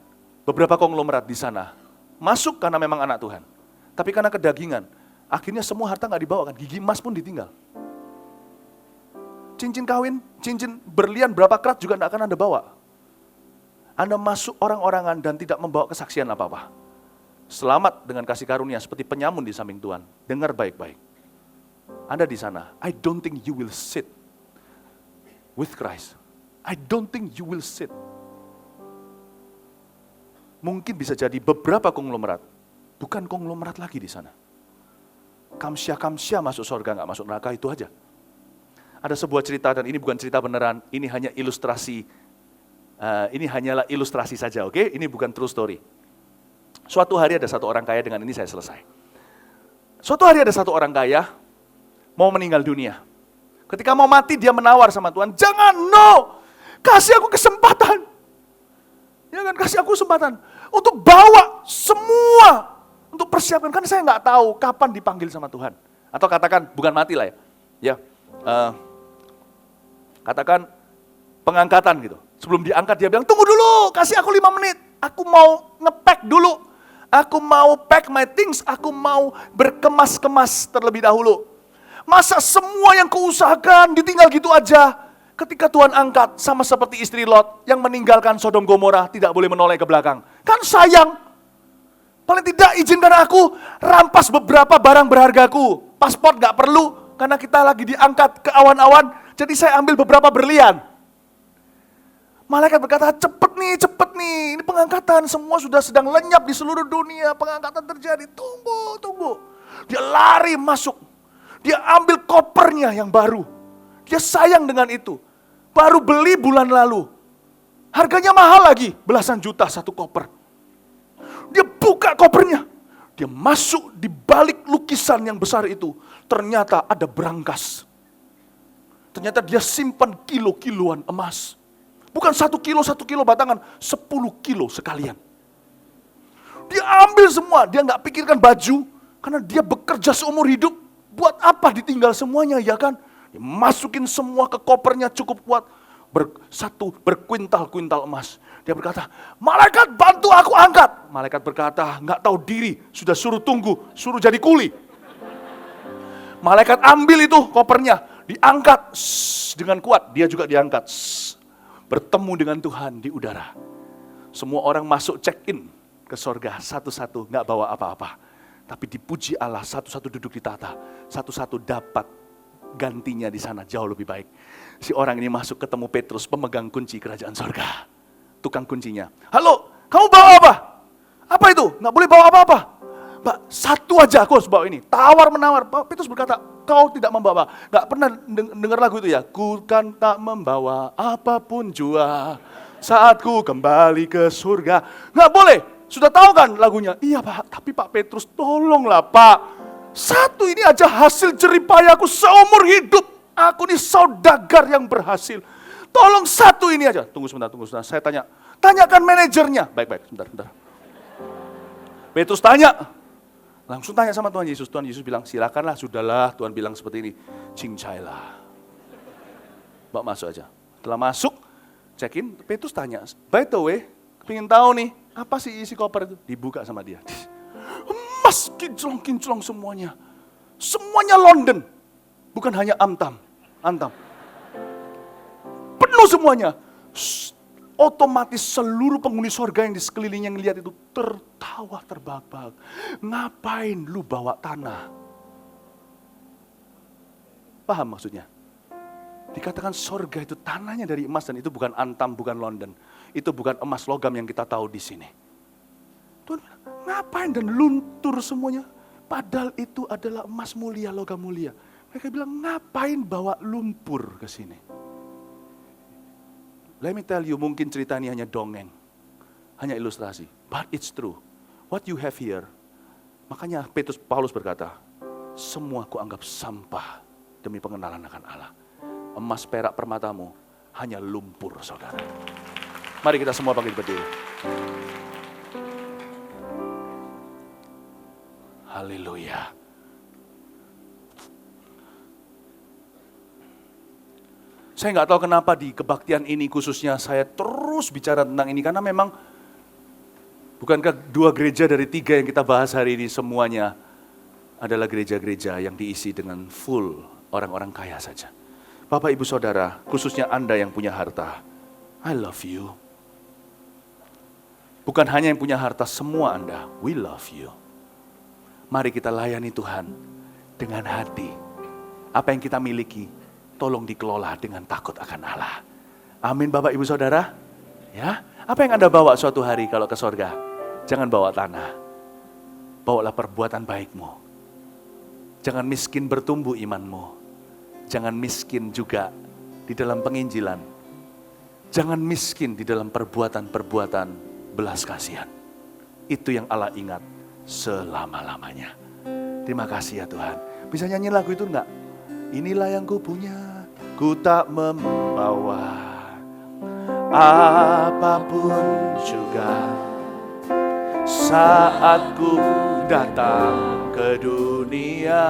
beberapa konglomerat di sana masuk karena memang anak Tuhan. Tapi karena kedagingan, akhirnya semua harta nggak dibawa kan, gigi emas pun ditinggal. Cincin kawin, cincin berlian berapa karat juga nggak akan Anda bawa. Anda masuk orang-orangan dan tidak membawa kesaksian apa-apa. Selamat dengan kasih karunia seperti penyamun di samping Tuhan. Dengar baik-baik. Anda di sana, I don't think you will sit with Christ. I don't think you will sit. Mungkin bisa jadi beberapa konglomerat, bukan konglomerat lagi di sana. Kamsya masuk surga, nggak masuk neraka, itu aja. Ada sebuah cerita dan ini bukan cerita beneran, ini hanya ilustrasi. Ini hanyalah ilustrasi saja, oke? Ini bukan true story. Suatu hari ada satu orang kaya, dengan ini saya selesai. Suatu hari ada satu orang kaya mau meninggal dunia. Ketika mau mati dia menawar sama Tuhan, jangan, no, kasih aku kesempatan. Ya kan, kasih aku kesempatan untuk bawa semua, untuk persiapkan, kan saya nggak tahu kapan dipanggil sama Tuhan. Atau katakan, bukan mati lah ya. Katakan pengangkatan gitu. Sebelum diangkat dia bilang, tunggu dulu, kasih aku 5 menit. Aku mau nge-pack dulu. Aku mau pack my things, aku mau berkemas-kemas terlebih dahulu. Masa semua yang kuusahakan ditinggal gitu aja? Ketika Tuhan angkat, sama seperti istri Lot yang meninggalkan Sodom Gomora, tidak boleh menoleh ke belakang. Kan sayang. Paling tidak izinkan aku rampas beberapa barang berhargaku. Paspor gak perlu, karena kita lagi diangkat ke awan-awan, jadi saya ambil beberapa berlian. Malaikat berkata, cepet nih, ini pengangkatan, semua sudah sedang lenyap di seluruh dunia, pengangkatan terjadi, tunggu. Dia lari masuk, dia ambil kopernya yang baru, dia sayang dengan itu. Baru beli bulan lalu. Harganya mahal lagi, belasan juta satu koper. Dia buka kopernya. Dia masuk di balik lukisan yang besar itu. Ternyata ada berangkas. Ternyata dia simpan kilo-kiloan emas. Bukan 1 kilo batangan, 10 kilo sekalian. Dia ambil semua, dia nggak pikirkan baju. Karena dia bekerja seumur hidup. Buat apa ditinggal semuanya, ya kan? Dia masukin semua ke kopernya cukup kuat. Berkuintal-kuintal emas. Dia berkata, malaikat bantu aku angkat. Malaikat berkata, nggak tahu diri, sudah suruh tunggu, suruh jadi kuli. Malaikat ambil itu kopernya, diangkat dengan kuat, dia juga diangkat. Bertemu dengan Tuhan di udara. Semua orang masuk check-in ke sorga, satu-satu, nggak bawa apa-apa. Tapi dipuji Allah, satu-satu duduk di tata, satu-satu dapat gantinya di sana jauh lebih baik. Si orang ini masuk ketemu Petrus, pemegang kunci kerajaan sorga. Tukang kuncinya. Halo, kamu bawa apa? Apa itu? Nggak boleh bawa apa-apa. Mbak, satu aja aku harus bawa ini. Tawar-menawar. Petrus berkata, kau tidak membawa. Nggak pernah dengar lagu itu ya? Ku kan tak membawa apapun jua saat ku kembali ke surga. Nggak boleh. Sudah tahu kan lagunya? Iya Pak, tapi Pak Petrus tolonglah Pak. Satu ini aja hasil jeripayaku seumur hidup. Aku ini saudagar yang berhasil. Tolong satu ini aja. Tunggu sebentar. Saya tanyakan manajernya. Baik, sebentar. Petrus tanya. Langsung tanya sama Tuhan Yesus. Tuhan Yesus bilang, silakanlah, sudahlah. Tuhan bilang seperti ini. Cincailah. Bawa masuk aja. Setelah masuk, check-in, Petrus tanya. By the way, pengen tahu nih, apa sih isi koper itu? Dibuka sama dia. Emas, kinclong semuanya. Semuanya London. Bukan hanya Antam. Penuh semuanya. Otomatis seluruh penghuni sorga yang di sekelilingnya yang lihat itu tertawa terbahak-bahak. Ngapain lu bawa tanah? Paham maksudnya? Dikatakan sorga itu tanahnya dari emas dan itu bukan Antam, bukan London. Itu bukan emas logam yang kita tahu di sini. Tuhan bilang, ngapain dan luntur semuanya? Padahal itu adalah emas mulia, logam mulia. Mereka bilang, ngapain bawa lumpur ke sini? Let me tell you, mungkin cerita ini hanya dongeng. Hanya ilustrasi. But it's true. What you have here. Makanya Paulus berkata, semua kuanggap sampah demi pengenalan akan Allah. Emas, perak, permatamu hanya lumpur, saudara. Mari kita semua bangkit berdiri. Haleluya. Saya nggak tahu kenapa di kebaktian ini khususnya saya terus bicara tentang ini. Karena memang bukankah 2 gereja dari 3 yang kita bahas hari ini semuanya adalah gereja-gereja yang diisi dengan full orang-orang kaya saja. Bapak, Ibu, Saudara, khususnya Anda yang punya harta, I love you. Bukan hanya yang punya harta, semua Anda, we love you. Mari kita layani Tuhan dengan hati. Apa yang kita miliki, tolong dikelola dengan takut akan Allah. Amin Bapak Ibu Saudara. Ya, apa yang Anda bawa suatu hari kalau ke sorga? Jangan bawa tanah. Bawalah perbuatan baikmu. Jangan miskin bertumbuh imanmu. Jangan miskin juga di dalam penginjilan. Jangan miskin di dalam perbuatan-perbuatan belas kasihan. Itu yang Allah ingat selama-lamanya. Terima kasih ya Tuhan. Bisa nyanyi lagu itu enggak? Inilah yang ku punya, ku tak membawa apapun juga saat ku datang ke dunia.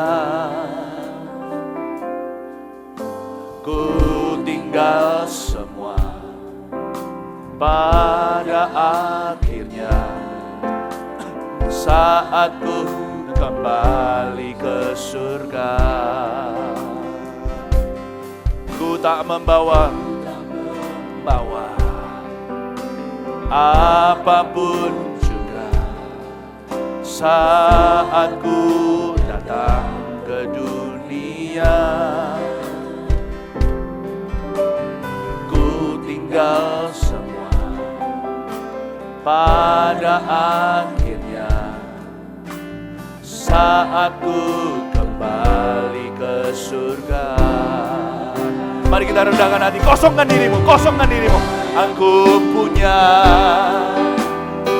Ku tinggal semua pada akhirnya saat ku kembali ke surga. Ku tak membawa apapun juga saat ku datang ke dunia. Ku tinggal semua pada akhirnya saat ku kembali ke surga. Mari kita rendahkan hati, kosongkan dirimu. aku punya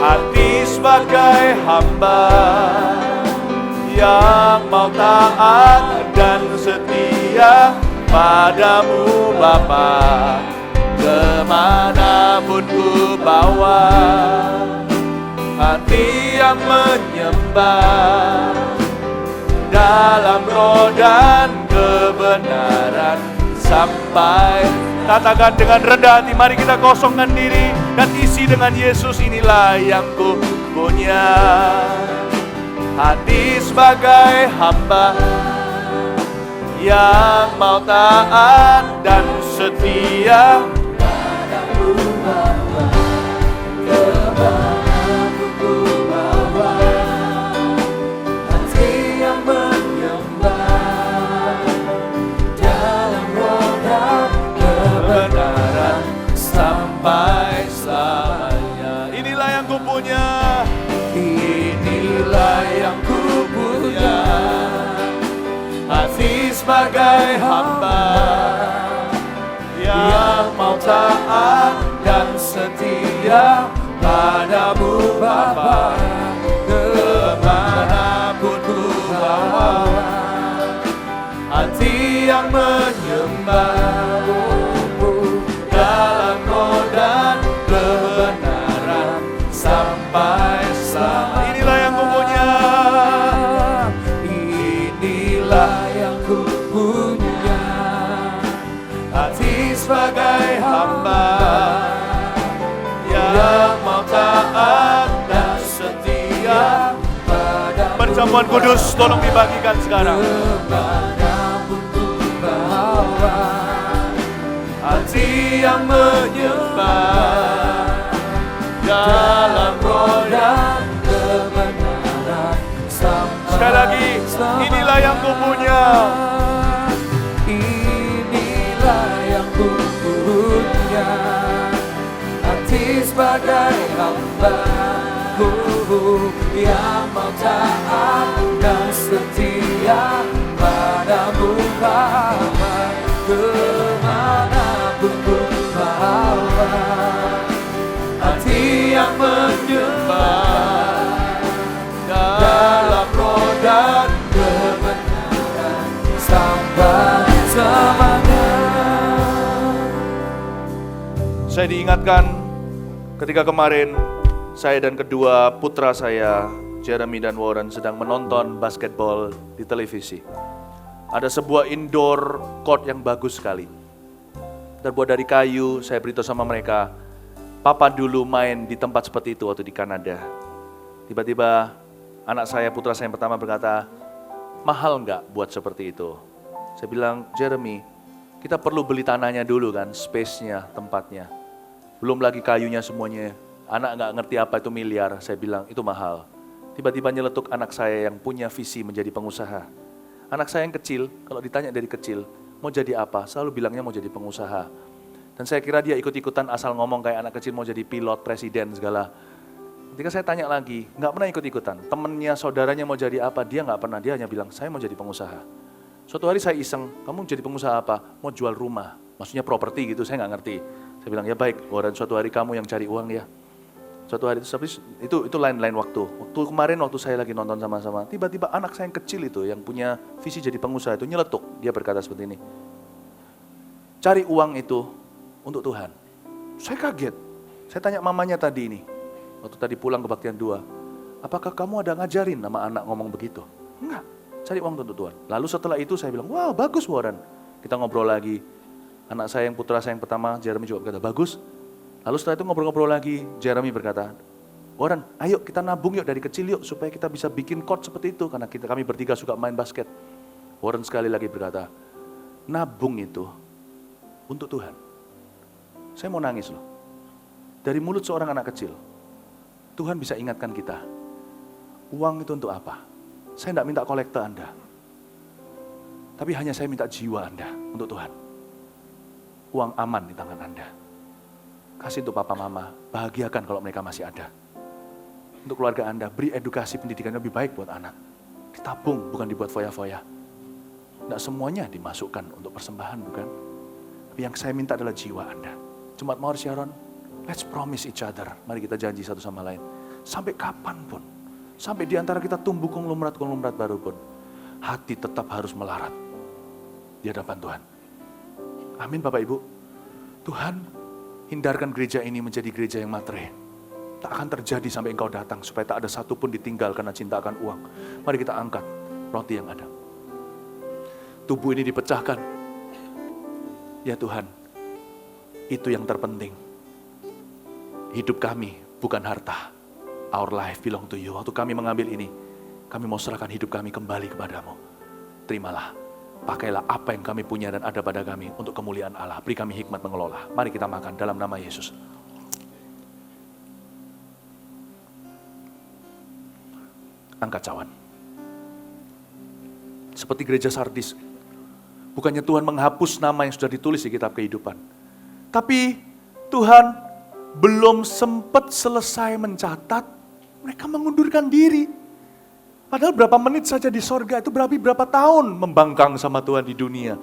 hati sebagai hamba yang mau taat dan setia padamu Bapa. Kemanapun ku bawa hati yang menyembah dalam roh dan kebenaran sampai. Katakan dengan rendah hati, mari kita kosongkan diri dan isi dengan Yesus. Inilah yang ku punya, hati sebagai hamba yang mau taat dan setia padamu Bapa. Kemanapun ku bawa hati yang menyembah dalam roh dan kebenaran sampai selamanya. Inilah yang ku punya, inilah yang ku punya, hati sebagai hamba yang mau taat dan setia padamu Bapa. Kemanapun ku bawa hati yang menyembah dalam roh dan kebenaran sampai selamanya. Inilah yang ku punya, inilah yang ku punya, hati sebagai hamba yang mau taat dan setia padamu. Perjamuan kudus tolong dibagikan sekarang. Kemanapun ku bawa hati yang menyembah dalam roh dan kebenaran sampai. Sekali lagi, inilah yang ku punya, inilah yang ku punya, hati sebagai hamba-Ku yang mau taat dan setia padamu Bapa. Kemanapun ku bawa hati yang menyembah dalam roh dan kebenaran sampai selamanya. Saya diingatkan ketika kemarin saya dan kedua putra saya, Jeremy dan Warren, sedang menonton basketball di televisi. Ada sebuah indoor court yang bagus sekali, terbuat dari kayu. Saya beritahu sama mereka, Papa dulu main di tempat seperti itu waktu di Kanada. Tiba-tiba anak saya, putra saya yang pertama berkata, mahal nggak buat seperti itu? Saya bilang, Jeremy, kita perlu beli tanahnya dulu kan, space-nya, tempatnya. Belum lagi kayunya semuanya. Anak nggak ngerti apa itu miliar. Saya bilang, itu mahal. Tiba-tiba nyeletuk anak saya yang punya visi menjadi pengusaha. Anak saya yang kecil, kalau ditanya dari kecil, mau jadi apa? Selalu bilangnya mau jadi pengusaha. Dan saya kira dia ikut-ikutan asal ngomong kayak anak kecil mau jadi pilot, presiden, segala. Ketika saya tanya lagi, nggak pernah ikut-ikutan. Temennya, saudaranya mau jadi apa? Dia nggak pernah, dia hanya bilang, saya mau jadi pengusaha. Suatu hari saya iseng, kamu jadi pengusaha apa? Mau jual rumah, maksudnya properti gitu, saya nggak ngerti. Saya bilang, ya baik, Warren, suatu hari kamu yang cari uang ya. Suatu hari itu lain-lain waktu. Waktu kemarin waktu saya lagi nonton sama-sama, tiba-tiba anak saya yang kecil itu yang punya visi jadi pengusaha itu nyeletuk. Dia berkata seperti ini, cari uang itu untuk Tuhan. Saya kaget. Saya tanya mamanya tadi ini, waktu tadi pulang kebaktian 2, apakah kamu ada ngajarin sama anak ngomong begitu? Enggak, cari uang untuk Tuhan. Lalu setelah itu saya bilang, wow bagus Warren. Kita ngobrol lagi. Anak saya yang putra saya yang pertama, Jeremy juga berkata, bagus. Lalu setelah itu ngobrol-ngobrol lagi, Jeremy berkata, Warren, ayo kita nabung yuk dari kecil yuk, supaya kita bisa bikin court seperti itu, karena kami bertiga suka main basket. Warren sekali lagi berkata, nabung itu untuk Tuhan. Saya mau nangis loh. Dari mulut seorang anak kecil, Tuhan bisa ingatkan kita, uang itu untuk apa? Saya tidak minta kolekte Anda, tapi hanya saya minta jiwa Anda untuk Tuhan. Uang aman di tangan Anda. Kasih untuk papa mama, bahagiakan kalau mereka masih ada. Untuk keluarga Anda, beri edukasi pendidikan lebih baik buat anak. Ditabung, bukan dibuat foya-foya. Tidak semuanya dimasukkan untuk persembahan, bukan? Tapi yang saya minta adalah jiwa Anda. Jemaat Mawar Sharon, Let's promise each other. Mari kita janji satu sama lain. Sampai kapanpun, sampai di antara kita tumbuh konglomerat-konglomerat baru pun, hati tetap harus melarat di hadapan Tuhan. Amin Bapak Ibu. Tuhan, hindarkan gereja ini menjadi gereja yang matre. Tak akan terjadi sampai Engkau datang, supaya tak ada satu pun ditinggal karena cinta akan uang. Mari kita angkat roti yang ada. Tubuh ini dipecahkan. Ya Tuhan, itu yang terpenting. Hidup kami bukan harta. Our life belong to you. Waktu kami mengambil ini, kami mau serahkan hidup kami kembali kepadamu. Terimalah, pakailah apa yang kami punya dan ada pada kami untuk kemuliaan Allah. Beri kami hikmat mengelola. Mari kita makan dalam nama Yesus. Angkat cawan. Seperti gereja Sardis, bukannya Tuhan menghapus nama yang sudah ditulis di kitab kehidupan. Tapi Tuhan belum sempat selesai mencatat, mereka mengundurkan diri. Padahal berapa menit saja di sorga itu berapa tahun membangkang sama Tuhan di dunia.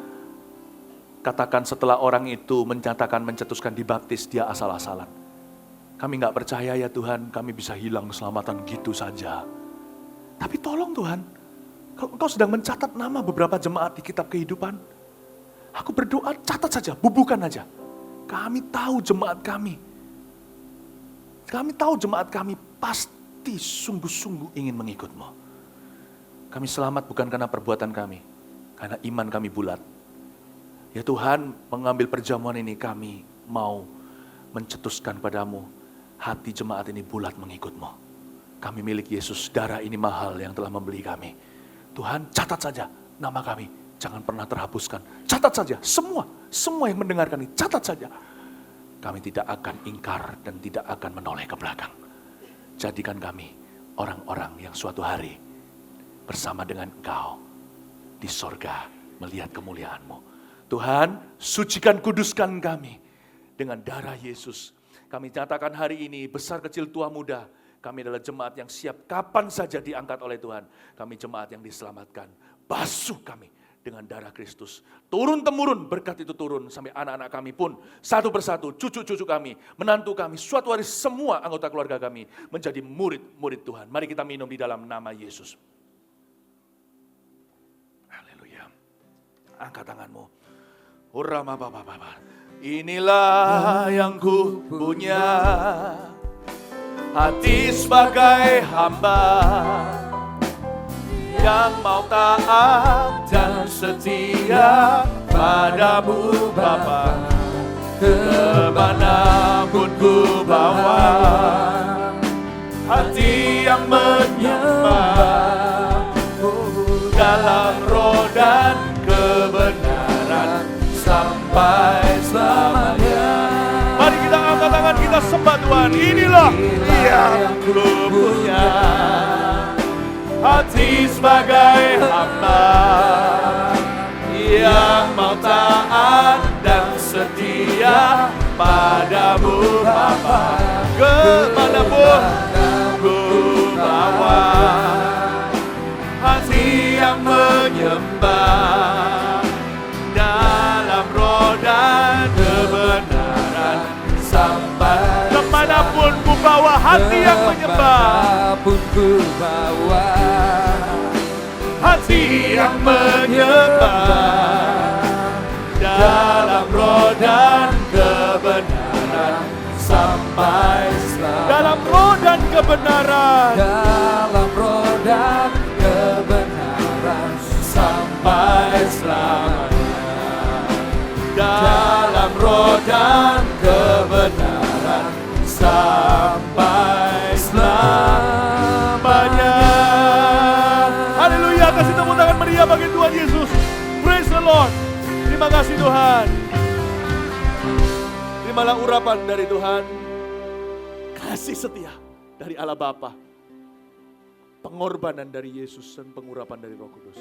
Katakan setelah orang itu mencetuskan dibaptis, dia asal-asalan. Kami gak percaya ya Tuhan, kami bisa hilang keselamatan gitu saja. Tapi tolong Tuhan, kalau Engkau sedang mencatat nama beberapa jemaat di kitab kehidupan, aku berdoa catat saja, bubuhkan aja. Kami tahu jemaat kami. Kami tahu jemaat kami pasti sungguh-sungguh ingin mengikut-Mu. Kami selamat bukan karena perbuatan kami, karena iman kami bulat. Ya Tuhan, mengambil perjamuan ini kami mau mencetuskan padamu, hati jemaat ini bulat mengikut-Mu. Kami milik Yesus, darah ini mahal yang telah membeli kami. Tuhan, catat saja nama kami, jangan pernah terhapuskan. Catat saja, semua yang mendengarkan ini, catat saja. Kami tidak akan ingkar dan tidak akan menoleh ke belakang. Jadikan kami orang-orang yang suatu hari bersama dengan Engkau di sorga melihat kemuliaan-Mu. Tuhan, sucikan kuduskan kami dengan darah Yesus. Kami nyatakan hari ini, besar kecil tua muda, kami adalah jemaat yang siap kapan saja diangkat oleh Tuhan. Kami jemaat yang diselamatkan. Basuh kami dengan darah Kristus. Turun-temurun berkat itu turun sampai anak-anak kami pun satu persatu, cucu-cucu kami, menantu kami, suatu hari semua anggota keluarga kami menjadi murid-murid Tuhan. Mari kita minum di dalam nama Yesus. Haleluya. Angkat tanganmu. Inilah yang ku punya, hati sebagai hamba yang mau taat dan setia padamu Bapa. Kemanapun ku bawa, hati yang menyembah dalam roh dan kebenaran sampai selamanya. Mari kita angkat tangan, kita sembah Tuhan. Inilah yang ku punya, hati sebagai hamba yang mau taat dan setia padamu Bapa. Kemanapun ku bawa, hati yang menyembah dalam roh dan kebenaran sampai kemanapun ku bawa, hati yang menyembah. Kemanapun ku bawa, hati yang menyembah dalam roh dan kebenaran sampai selamanya. Dalam roh dan kebenaran, dalam roh dan kebenaran sampai selamanya. Dalam roh dan kebenaran sampai selamanya. Haleluya, kasih tepuk tangan meriah bagi Tuhan Yesus. Praise the Lord. Terima kasih Tuhan. Terimalah urapan dari Tuhan. Kasih setia dari Allah Bapa. Pengorbanan dari Yesus dan pengurapan dari Roh Kudus.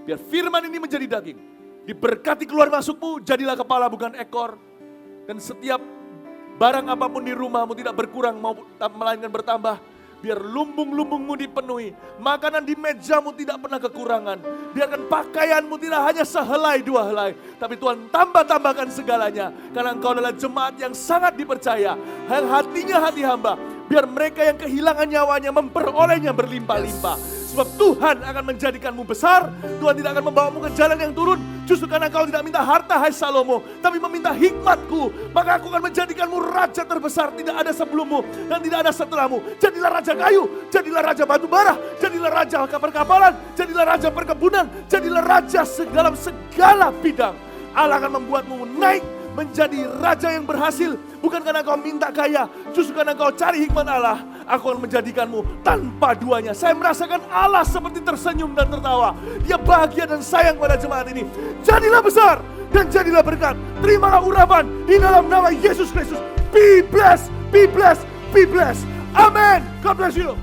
Biar firman ini menjadi daging. Diberkati keluar masukmu, jadilah kepala bukan ekor. Dan setiap barang apapun di rumahmu tidak berkurang melainkan bertambah. Biar lumbung-lumbungmu dipenuhi, makanan di mejamu tidak pernah kekurangan. Biarkan pakaianmu tidak hanya sehelai dua helai, tapi Tuhan tambah-tambahkan segalanya. Karena Engkau adalah jemaat yang sangat dipercaya, yang hatinya hati hamba. Biar mereka yang kehilangan nyawanya memperolehnya berlimpah-limpah. Sebab Tuhan akan menjadikanmu besar, Tuhan tidak akan membawamu ke jalan yang turun. Justru karena kau tidak minta harta, hai Salomo, tapi meminta hikmatku, maka aku akan menjadikanmu raja terbesar. Tidak ada sebelummu dan tidak ada setelahmu. Jadilah raja kayu, jadilah raja batu bara, jadilah raja perkapalan, jadilah raja perkebunan, jadilah raja dalam segala bidang. Allah akan membuatmu naik menjadi raja yang berhasil. Bukan karena kau minta kaya, justru karena kau cari hikmat Allah. Aku akan menjadikanmu tanpa duanya. Saya merasakan Allah seperti tersenyum dan tertawa. Dia bahagia dan sayang pada jemaat ini. Jadilah besar dan jadilah berkat. Terimalah urapan di dalam nama Yesus Kristus. Be blessed, be blessed, be blessed. Amen. God bless you.